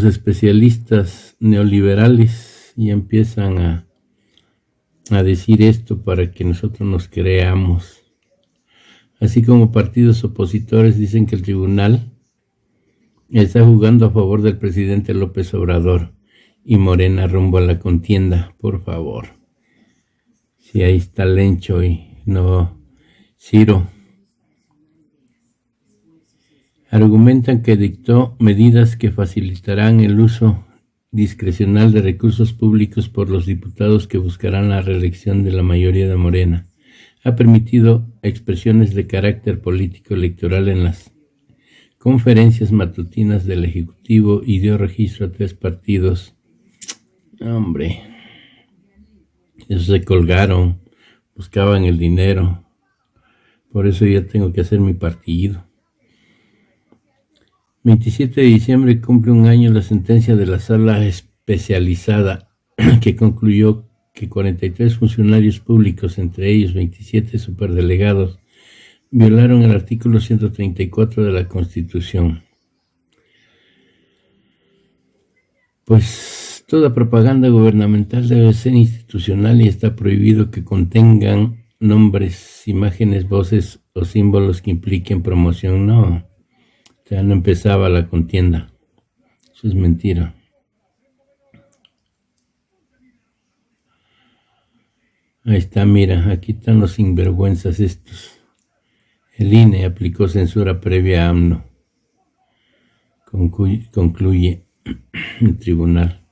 Speaker 1: especialistas neoliberales ya empiezan a decir esto para que nosotros nos creamos. Así como partidos opositores dicen que el tribunal está jugando a favor del presidente López Obrador y Morena rumbo a la contienda. Por favor. Si ahí está Lencho y no Ciro. Argumentan que dictó medidas que facilitarán el uso discrecional de recursos públicos por los diputados que buscarán la reelección de la mayoría de Morena. Ha permitido expresiones de carácter político electoral en las conferencias matutinas del Ejecutivo y dio registro a 3 partidos. Hombre, esos se colgaron, buscaban el dinero. Por eso ya tengo que hacer mi partido. 27 de diciembre cumple un año la sentencia de la sala especializada que concluyó que 43 funcionarios públicos, entre ellos 27 superdelegados, violaron el artículo 134 de la Constitución. Pues toda propaganda gubernamental debe ser institucional y está prohibido que contengan nombres, imágenes, voces o símbolos que impliquen promoción. No. sea, no empezaba la contienda. Eso es mentira. Ahí está, mira, aquí están los sinvergüenzas estos. El INE aplicó censura previa a AMLO. Concluye el tribunal.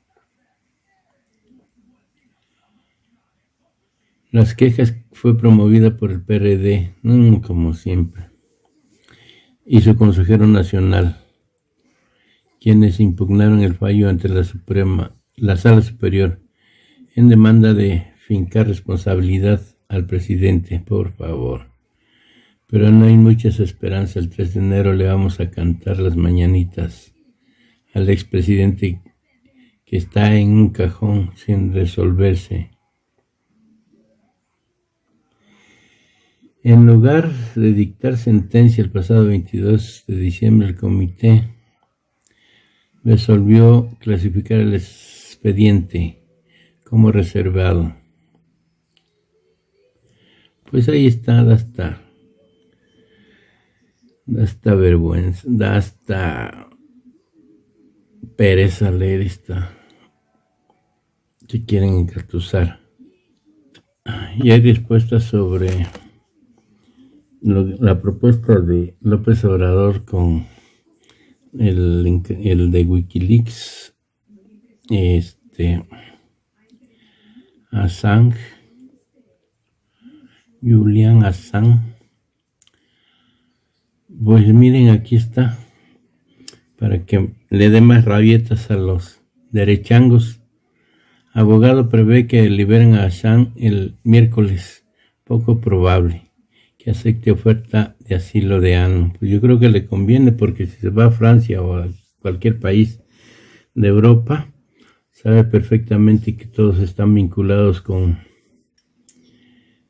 Speaker 1: Las quejas fue promovida por el PRD, como siempre, y su consejero nacional, quienes impugnaron el fallo ante la Sala Superior, en demanda de fincar responsabilidad al presidente, por favor. Pero no hay muchas esperanzas. El 3 de enero le vamos a cantar las mañanitas al expresidente que está en un cajón sin resolverse. En lugar de dictar sentencia el pasado 22 de diciembre, el comité resolvió clasificar el expediente como reservado. Pues ahí está, da hasta vergüenza, da hasta pereza leer esta que quieren encartuzar. Y hay respuestas sobre la propuesta de López Obrador con el de Wikileaks, Assange, Julian Assange. Pues miren, aquí está, para que le dé más rabietas a los derechangos. Abogado prevé que liberen a Assange el miércoles, poco probable que acepte oferta de asilo de ANO. Pues yo creo que le conviene, porque si se va a Francia o a cualquier país de Europa, sabe perfectamente que todos están vinculados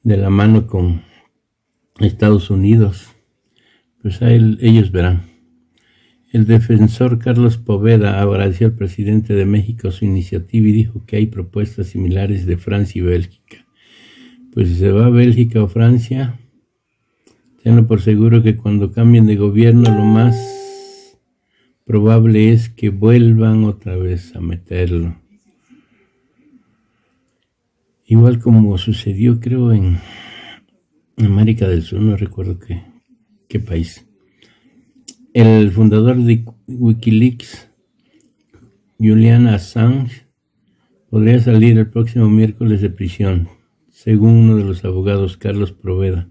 Speaker 1: de la mano con Estados Unidos. Pues ellos verán. El defensor Carlos Poveda agradeció al presidente de México su iniciativa y dijo que hay propuestas similares de Francia y Bélgica. Pues si se va a Bélgica o Francia, tenlo por seguro que cuando cambien de gobierno lo más probable es que vuelvan otra vez a meterlo. Igual como sucedió, creo, en América del Sur, no recuerdo qué país. El fundador de Wikileaks, Julian Assange, podría salir el próximo miércoles de prisión, según uno de los abogados, Carlos Poveda.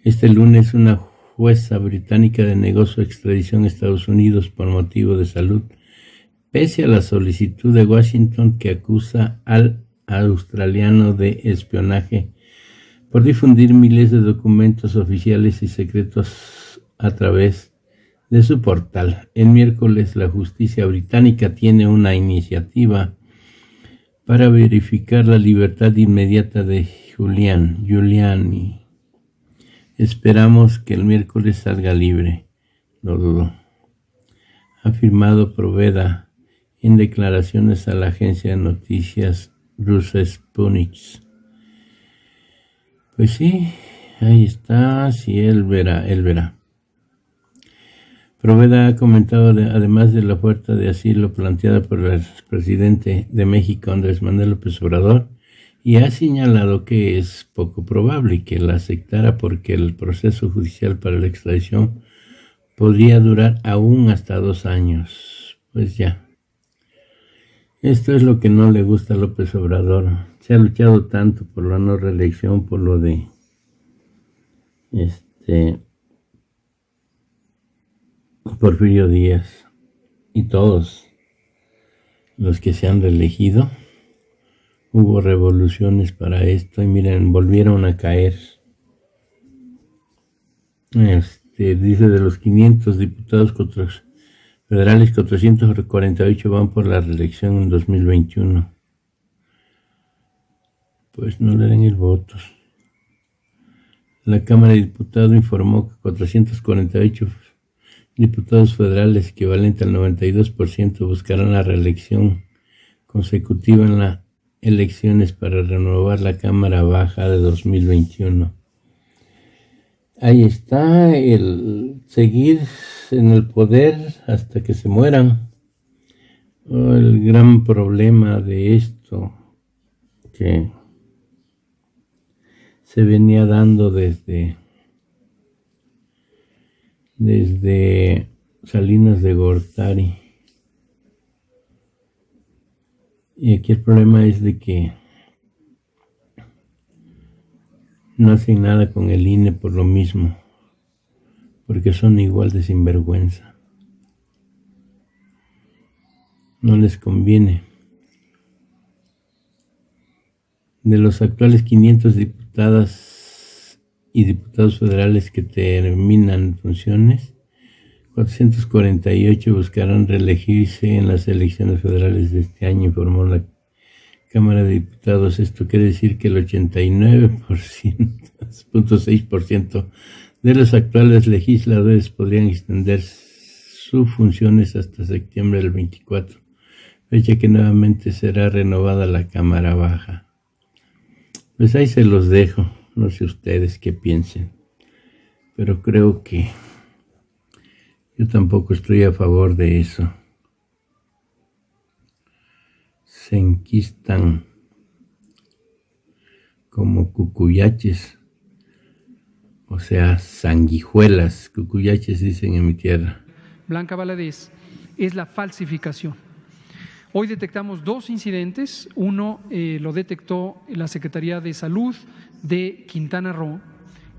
Speaker 1: Este lunes una jueza británica denegó su extradición a Estados Unidos por motivo de salud, pese a la solicitud de Washington que acusa al australiano de espionaje por difundir miles de documentos oficiales y secretos a través de su portal. El miércoles la justicia británica tiene una iniciativa para verificar la libertad inmediata de Giuliani. Esperamos que el miércoles salga libre, lo dudo, ha afirmado Poveda en declaraciones a la agencia de noticias rusa Sputnik. Pues sí, ahí está, si él verá. Poveda ha comentado, además de la oferta de asilo planteada por el presidente de México, Andrés Manuel López Obrador, y ha señalado que es poco probable que la aceptara porque el proceso judicial para la extradición podría durar aún hasta 2 años. Pues ya. Esto es lo que no le gusta a López Obrador. Se ha luchado tanto por la no reelección, por lo de Porfirio Díaz y todos los que se han reelegido. Hubo revoluciones para esto y miren, volvieron a caer. Dice, de los 500 diputados federales, 448 van por la reelección en 2021. Pues no le den el voto. La Cámara de Diputados informó que 448 diputados federales, equivalente al 92%, buscarán la reelección consecutiva en las elecciones para renovar la Cámara Baja de 2021. Ahí está el seguir en el poder hasta que se mueran. El gran problema de esto que se venía dando desde Salinas de Gortari. Y aquí el problema es de que no hacen nada con el INE por lo mismo, porque son igual de sinvergüenza. No les conviene. De los actuales 500 diputadas y diputados federales que terminan funciones, 448 buscarán reelegirse en las elecciones federales de este año, informó la Cámara de Diputados. Esto quiere decir que el 89.6% de los actuales legisladores podrían extender sus funciones hasta septiembre del 24, fecha que nuevamente será renovada la Cámara Baja. Pues ahí se los dejo, no sé ustedes qué piensen, pero creo que yo tampoco estoy a favor de eso. Se enquistan como cucuyaches, o sea, sanguijuelas. Cucuyaches dicen en mi tierra.
Speaker 9: Blanca Valadez es la falsificación. Hoy detectamos 2 incidentes. Uno lo detectó la Secretaría de Salud de Quintana Roo,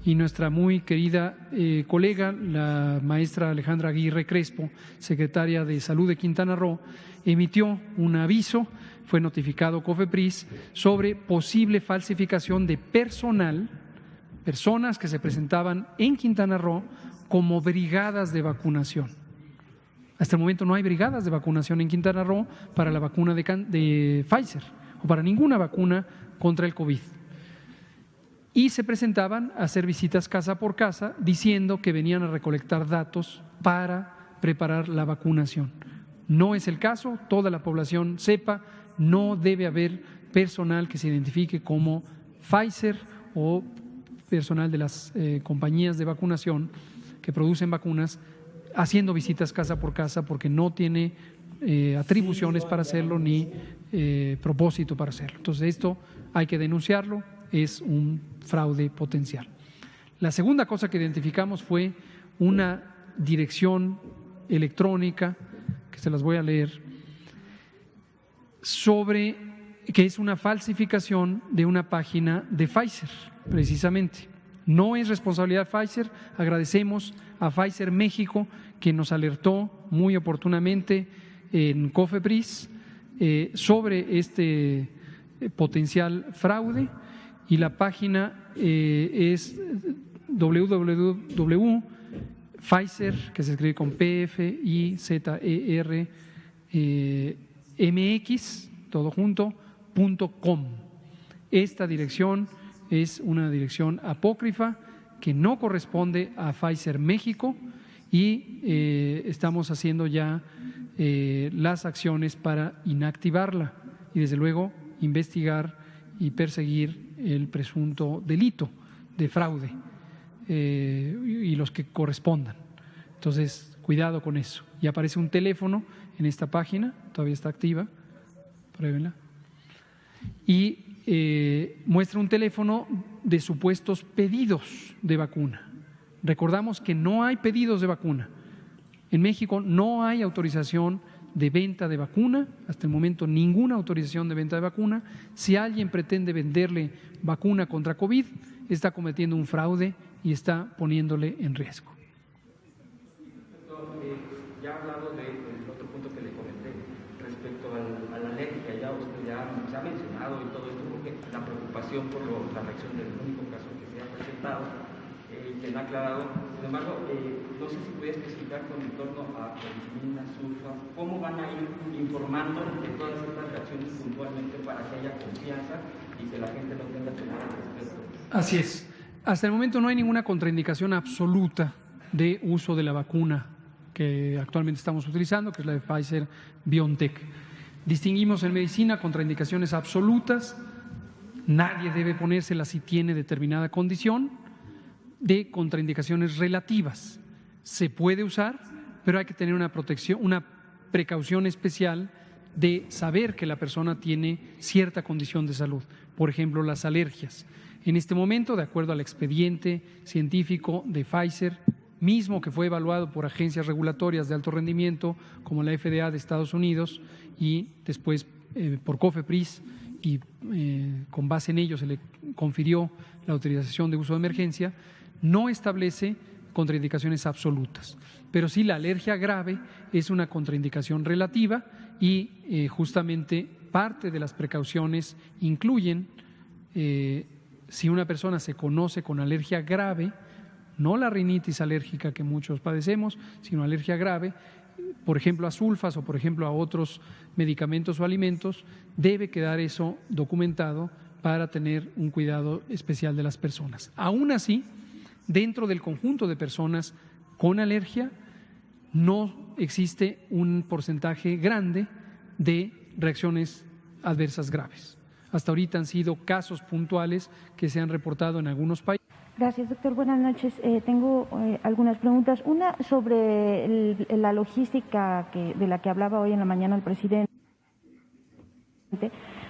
Speaker 9: y nuestra muy querida colega, la maestra Alejandra Aguirre Crespo, secretaria de Salud de Quintana Roo, emitió un aviso, fue notificado COFEPRIS, sobre posible falsificación de personas que se presentaban en Quintana Roo como brigadas de vacunación. Hasta el momento no hay brigadas de vacunación en Quintana Roo para la vacuna de Pfizer o para ninguna vacuna contra el COVID. Y se presentaban a hacer visitas casa por casa diciendo que venían a recolectar datos para preparar la vacunación. No es el caso, toda la población sepa, no debe haber personal que se identifique como Pfizer o personal de las compañías de vacunación que producen vacunas haciendo visitas casa por casa, porque no tiene atribuciones para hacerlo ni propósito para hacerlo. Entonces esto hay que denunciarlo, es un fraude potencial. La segunda cosa que identificamos fue una dirección electrónica, que se las voy a leer, que es una falsificación de una página de Pfizer, precisamente. No es responsabilidad de Pfizer. Agradecemos a Pfizer México, que nos alertó muy oportunamente en COFEPRIS sobre este potencial fraude, y la página es www.pfizer, que se escribe con PFIZER MX, todo junto, .com. Esta dirección es una dirección apócrifa que no corresponde a Pfizer México, y estamos haciendo ya las acciones para inactivarla y desde luego investigar y perseguir el presunto delito de fraude y los que correspondan. Entonces, cuidado con eso. Y aparece un teléfono en esta página, todavía está activa, pruébenla, y muestra un teléfono de supuestos pedidos de vacuna. Recordamos que no hay pedidos de vacuna. En México no hay autorización de venta de vacuna, hasta el momento ninguna autorización de venta de vacuna. Si alguien pretende venderle vacuna contra COVID, está cometiendo un fraude y está poniéndole en riesgo.
Speaker 10: Ya ha hablado del otro punto que le comenté respecto a la alergia, ya usted ya se ha mencionado y todo esto, porque la preocupación por la reacción del único caso que se ha presentado, que no ha aclarado. Sin embargo, no sé si puede especificar con en torno a Penicilina, Sulfa, cómo van a ir informando de todas estas reacciones puntualmente para que haya confianza y que la gente no tenga temor al respecto.
Speaker 9: Así es. Hasta el momento no hay ninguna contraindicación absoluta de uso de la vacuna que actualmente estamos utilizando, que es la de Pfizer-BioNTech. Distinguimos en medicina contraindicaciones absolutas, nadie debe ponérsela si tiene determinada condición, de contraindicaciones relativas. Se puede usar pero hay que tener una precaución especial de saber que la persona tiene cierta condición de salud. Por ejemplo, las alergias. En este momento, de acuerdo al expediente científico de Pfizer, mismo que fue evaluado por agencias regulatorias de alto rendimiento como la FDA de Estados Unidos y después por COFEPRIS, y con base en ello se le confirió la autorización de uso de emergencia, no establece contraindicaciones absolutas. Pero sí, la alergia grave es una contraindicación relativa y justamente parte de las precauciones incluyen, si una persona se conoce con alergia grave, no la rinitis alérgica que muchos padecemos, sino alergia grave, por ejemplo a sulfas o por ejemplo a otros medicamentos o alimentos, debe quedar eso documentado para tener un cuidado especial de las personas. Aún así, dentro del conjunto de personas con alergia, no existe un porcentaje grande de reacciones adversas graves. Hasta ahorita han sido casos puntuales que se han reportado en algunos países.
Speaker 11: Gracias, doctor. Buenas noches. Tengo algunas preguntas. Una sobre la logística de la que hablaba hoy en la mañana el presidente,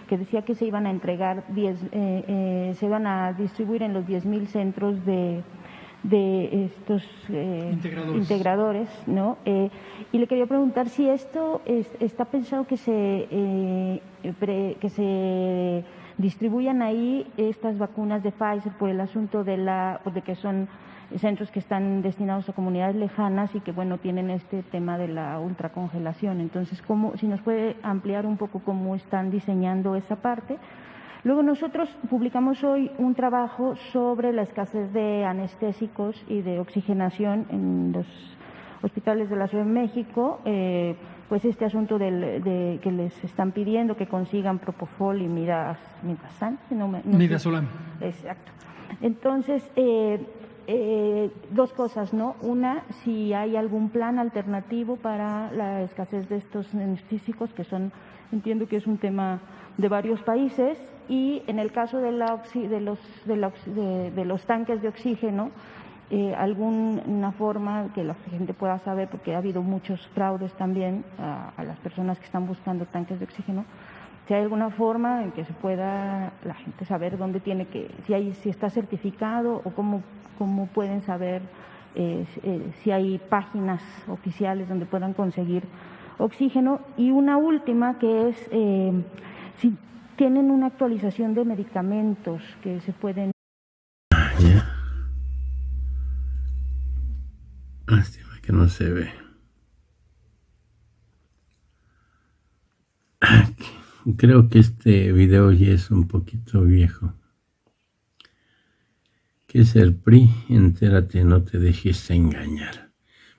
Speaker 11: que decía que se iban a entregar se iban a distribuir en los 10,000 centros de estos integradores, ¿no? Y le quería preguntar si esto está pensado que se distribuyan ahí estas vacunas de Pfizer por el asunto de que son centros que están destinados a comunidades lejanas y que, bueno, tienen este tema de la ultracongelación. Entonces, si nos puede ampliar un poco cómo están diseñando esa parte. Luego nosotros publicamos hoy un trabajo sobre la escasez de anestésicos y de oxigenación en los hospitales de la Ciudad de México, pues este asunto de que les están pidiendo que consigan propofol y midazolam.
Speaker 9: Midazolam.
Speaker 11: Exacto. Entonces, dos cosas, ¿no? Una, si hay algún plan alternativo para la escasez de estos anestésicos, entiendo que es un tema de varios países, y en el caso de los tanques de oxígeno, alguna forma que la gente pueda saber, porque ha habido muchos fraudes también a las personas que están buscando tanques de oxígeno, si hay alguna forma en que se pueda la gente saber dónde tiene si está certificado, o cómo pueden saber si hay páginas oficiales donde puedan conseguir oxígeno. Y una última que es si tienen una actualización de medicamentos que se pueden...
Speaker 1: Lástima que no se ve. Creo que este video ya es un poquito viejo. ¿Qué es el PRI? Entérate, no te dejes engañar.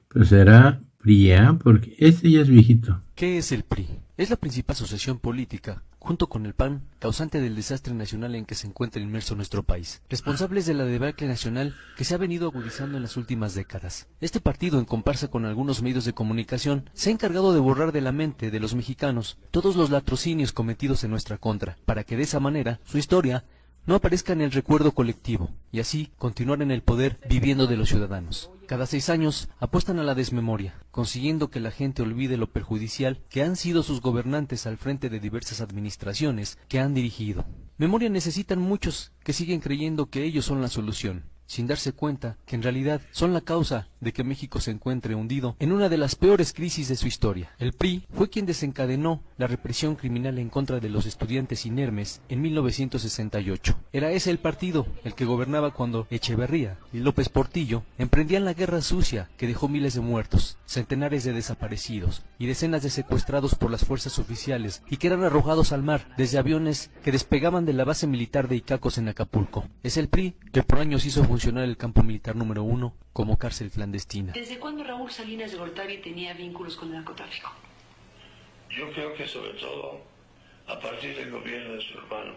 Speaker 1: Pero será PRIA, porque este ya es viejito.
Speaker 12: ¿Qué es el PRI? Es la principal asociación política, junto con el PAN, causante del desastre nacional en que se encuentra inmerso nuestro país, responsables de la debacle nacional que se ha venido agudizando en las últimas décadas. Este partido, en comparsa con algunos medios de comunicación, se ha encargado de borrar de la mente de los mexicanos todos los latrocinios cometidos en nuestra contra, para que de esa manera su historia no aparezca en el recuerdo colectivo, y así continuar en el poder viviendo de los ciudadanos. Cada 6 años apuestan a la desmemoria, consiguiendo que la gente olvide lo perjudicial que han sido sus gobernantes al frente de diversas administraciones que han dirigido. Memoria necesitan muchos que siguen creyendo que ellos son la solución, sin darse cuenta que en realidad son la causa de que México se encuentre hundido en una de las peores crisis de su historia. El PRI fue quien desencadenó la represión criminal en contra de los estudiantes inermes en 1968. Era ese el partido el que gobernaba cuando Echeverría y López Portillo emprendían la guerra sucia que dejó miles de muertos, centenares de desaparecidos y decenas de secuestrados por las fuerzas oficiales, y que eran arrojados al mar desde aviones que despegaban de la base militar de Icacos en Acapulco. Es el PRI que por años hizo funcionar el campo militar número 1 como cárcel clandestina.
Speaker 13: ¿Desde cuándo Raúl Salinas de Gortari tenía vínculos con el narcotráfico?
Speaker 14: Yo creo que sobre todo a partir del gobierno de su hermano.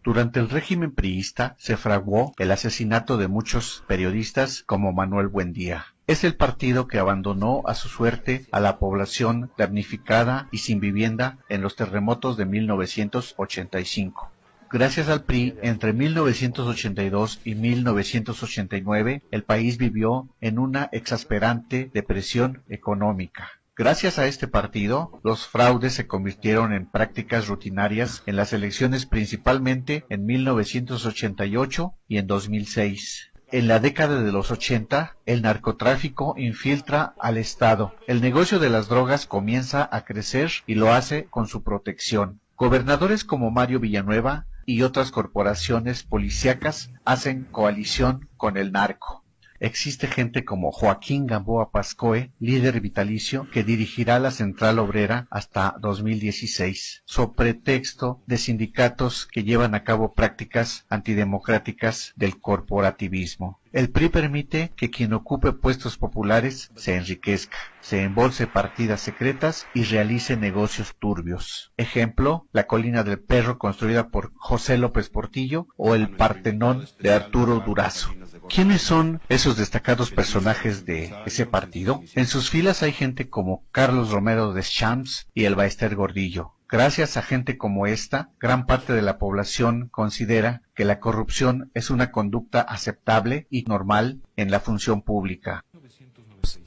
Speaker 15: Durante el régimen priista se fraguó el asesinato de muchos periodistas como Manuel Buendía. Es el partido que abandonó a su suerte a la población damnificada y sin vivienda en los terremotos de 1985. Gracias al PRI, entre 1982 y 1989, el país vivió en una exasperante depresión económica. Gracias a este partido, los fraudes se convirtieron en prácticas rutinarias en las elecciones, principalmente en 1988 y en 2006. En la década de los 80, el narcotráfico infiltra al Estado. El negocio de las drogas comienza a crecer y lo hace con su protección. Gobernadores como Mario Villanueva y otras corporaciones policíacas hacen coalición con el narco. Existe gente como Joaquín Gamboa Pascoe, líder vitalicio, que dirigirá la Central Obrera hasta 2016, so pretexto de sindicatos que llevan a cabo prácticas antidemocráticas del corporativismo. El PRI permite que quien ocupe puestos populares se enriquezca, se embolse partidas secretas y realice negocios turbios. Ejemplo, la Colina del Perro, construida por José López Portillo, o el Partenón de Arturo Durazo. ¿Quiénes son esos destacados personajes de ese partido? En sus filas hay gente como Carlos Romero Deschamps y el Baester Gordillo. Gracias a gente como esta, gran parte de la población considera que la corrupción es una conducta aceptable y normal en la función pública.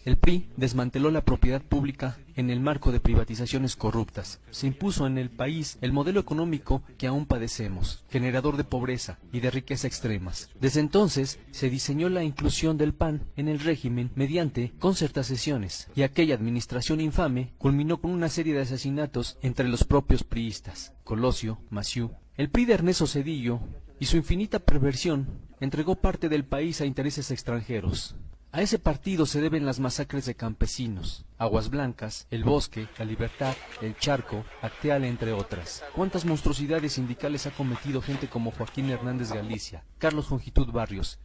Speaker 12: El PRI desmanteló la propiedad pública en el marco de privatizaciones corruptas. Se impuso en el país el modelo económico que aún padecemos, generador de pobreza y de riqueza extremas. Desde entonces se diseñó la inclusión del PAN en el régimen mediante concertaciones, y aquella administración infame culminó con una serie de asesinatos entre los propios priistas. Colosio, Maciú, el PRI de Ernesto Zedillo y su infinita perversión entregó parte del país a intereses extranjeros. A ese partido se deben las masacres de campesinos, Aguas Blancas, El Bosque, La Libertad, El Charco, Acteal, entre otras. ¿Cuántas monstruosidades sindicales ha cometido gente como Joaquín Hernández Galicia, Carlos Jongitud Barrios?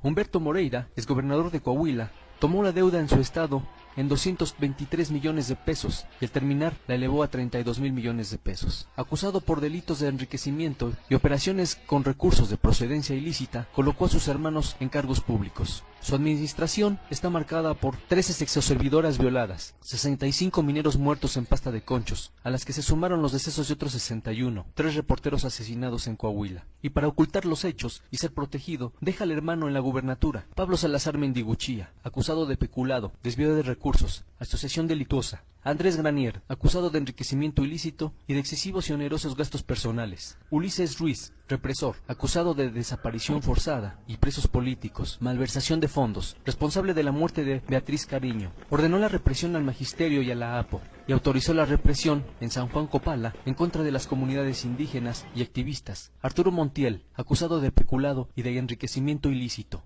Speaker 12: Humberto Moreira, exgobernador de Coahuila, tomó la deuda en su estado en 223 millones de pesos y al terminar la elevó a 32,000 millones de pesos. Acusado por delitos de enriquecimiento y operaciones con recursos de procedencia ilícita, colocó a sus hermanos en cargos públicos. Su administración está marcada por 13 sexoservidoras violadas, 65 mineros muertos en pasta de conchos, a las que se sumaron los decesos de otros 61, 3 reporteros asesinados en Coahuila. Y para ocultar los hechos y ser protegido, deja al hermano en la gubernatura, Pablo Salazar Mendiguchía, acusado de peculado, desvío de recursos, asociación delictuosa. Andrés Granier, acusado de enriquecimiento ilícito y de excesivos y onerosos gastos personales. Ulises Ruiz, represor, acusado de desaparición forzada y presos políticos, malversación de fondos, responsable de la muerte de Beatriz Cariño. Ordenó la represión al magisterio y a la APO, y autorizó la represión en San Juan Copala en contra de las comunidades indígenas y activistas. Arturo Montiel, acusado de peculado y de enriquecimiento ilícito.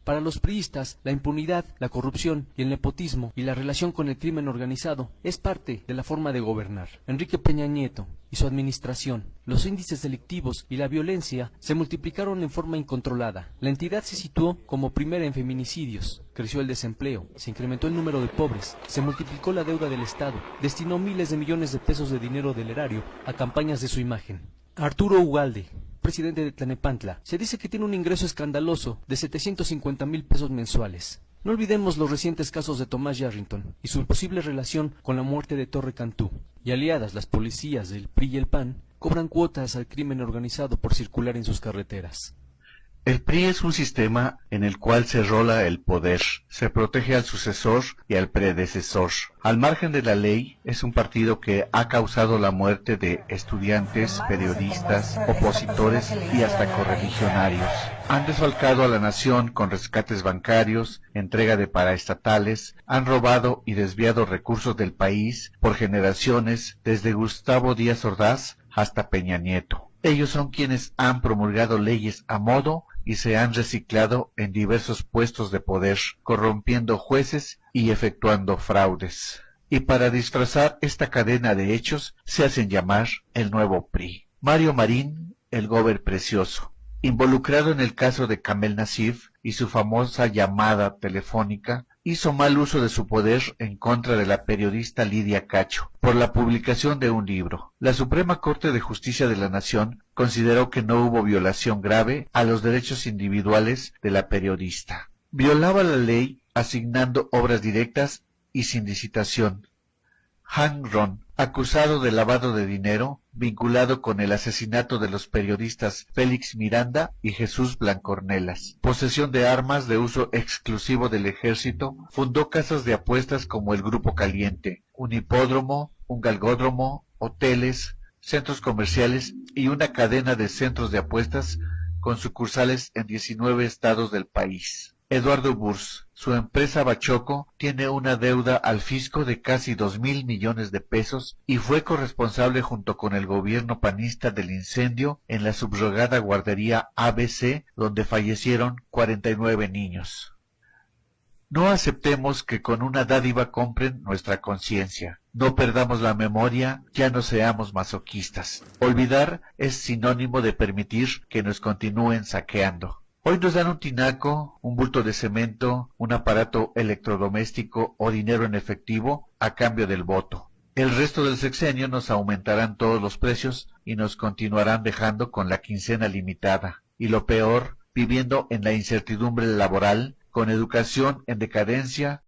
Speaker 12: Para los priistas, la impunidad, la corrupción y el nepotismo y la relación con el crimen organizado es parte de la forma de gobernar. Enrique Peña Nieto y su administración, los índices delictivos y la violencia se multiplicaron en forma incontrolada. La entidad se situó como primera en feminicidios, creció el desempleo, se incrementó el número de pobres, se multiplicó la deuda del Estado, destinó miles de millones de pesos de dinero del erario a campañas de su imagen. Arturo Ugalde, presidente de Tlanepantla, se dice que tiene un ingreso escandaloso de 750,000 pesos mensuales. No olvidemos los recientes casos de Tomás Yarrington y su posible relación con la muerte de Torre Cantú. Y aliadas, las policías del PRI y el PAN cobran cuotas al crimen organizado por circular en sus carreteras.
Speaker 15: El PRI es un sistema en el cual se rola el poder, se protege al sucesor y al predecesor. Al margen de la ley, es un partido que ha causado la muerte de estudiantes, periodistas, opositores y hasta correligionarios. Han desfalcado a la nación con rescates bancarios, entrega de paraestatales, han robado y desviado recursos del país por generaciones, desde Gustavo Díaz Ordaz hasta Peña Nieto. Ellos son quienes han promulgado leyes a modo y se han reciclado en diversos puestos de poder, corrompiendo jueces y efectuando fraudes. Y para disfrazar esta cadena de hechos, se hacen llamar el nuevo PRI. Mario Marín, el gober precioso, involucrado en el caso de Kamel Nasif y su famosa llamada telefónica, hizo mal uso de su poder en contra de la periodista Lidia Cacho por la publicación de un libro. La Suprema Corte de Justicia de la Nación consideró que no hubo violación grave a los derechos individuales de la periodista. Violaba la ley asignando obras directas y sin licitación. Han Ron, acusado de lavado de dinero, vinculado con el asesinato de los periodistas Félix Miranda y Jesús Blancornelas. Posesión de armas de uso exclusivo del ejército, fundó casas de apuestas como el Grupo Caliente, un hipódromo, un galgódromo, hoteles, centros comerciales y una cadena de centros de apuestas con sucursales en 19 estados del país. Eduardo Burs, su empresa Bachoco, tiene una deuda al fisco de casi 2,000 millones de pesos y fue corresponsable junto con el gobierno panista del incendio en la subrogada guardería ABC, donde fallecieron 49 niños. No aceptemos que con una dádiva compren nuestra conciencia. No perdamos la memoria, ya no seamos masoquistas. Olvidar es sinónimo de permitir que nos continúen saqueando. Hoy nos dan un tinaco, un bulto de cemento, un aparato electrodoméstico o dinero en efectivo a cambio del voto. El resto del sexenio nos aumentarán todos los precios y nos continuarán dejando con la quincena limitada. Y lo peor, viviendo en la incertidumbre laboral, con educación en decadencia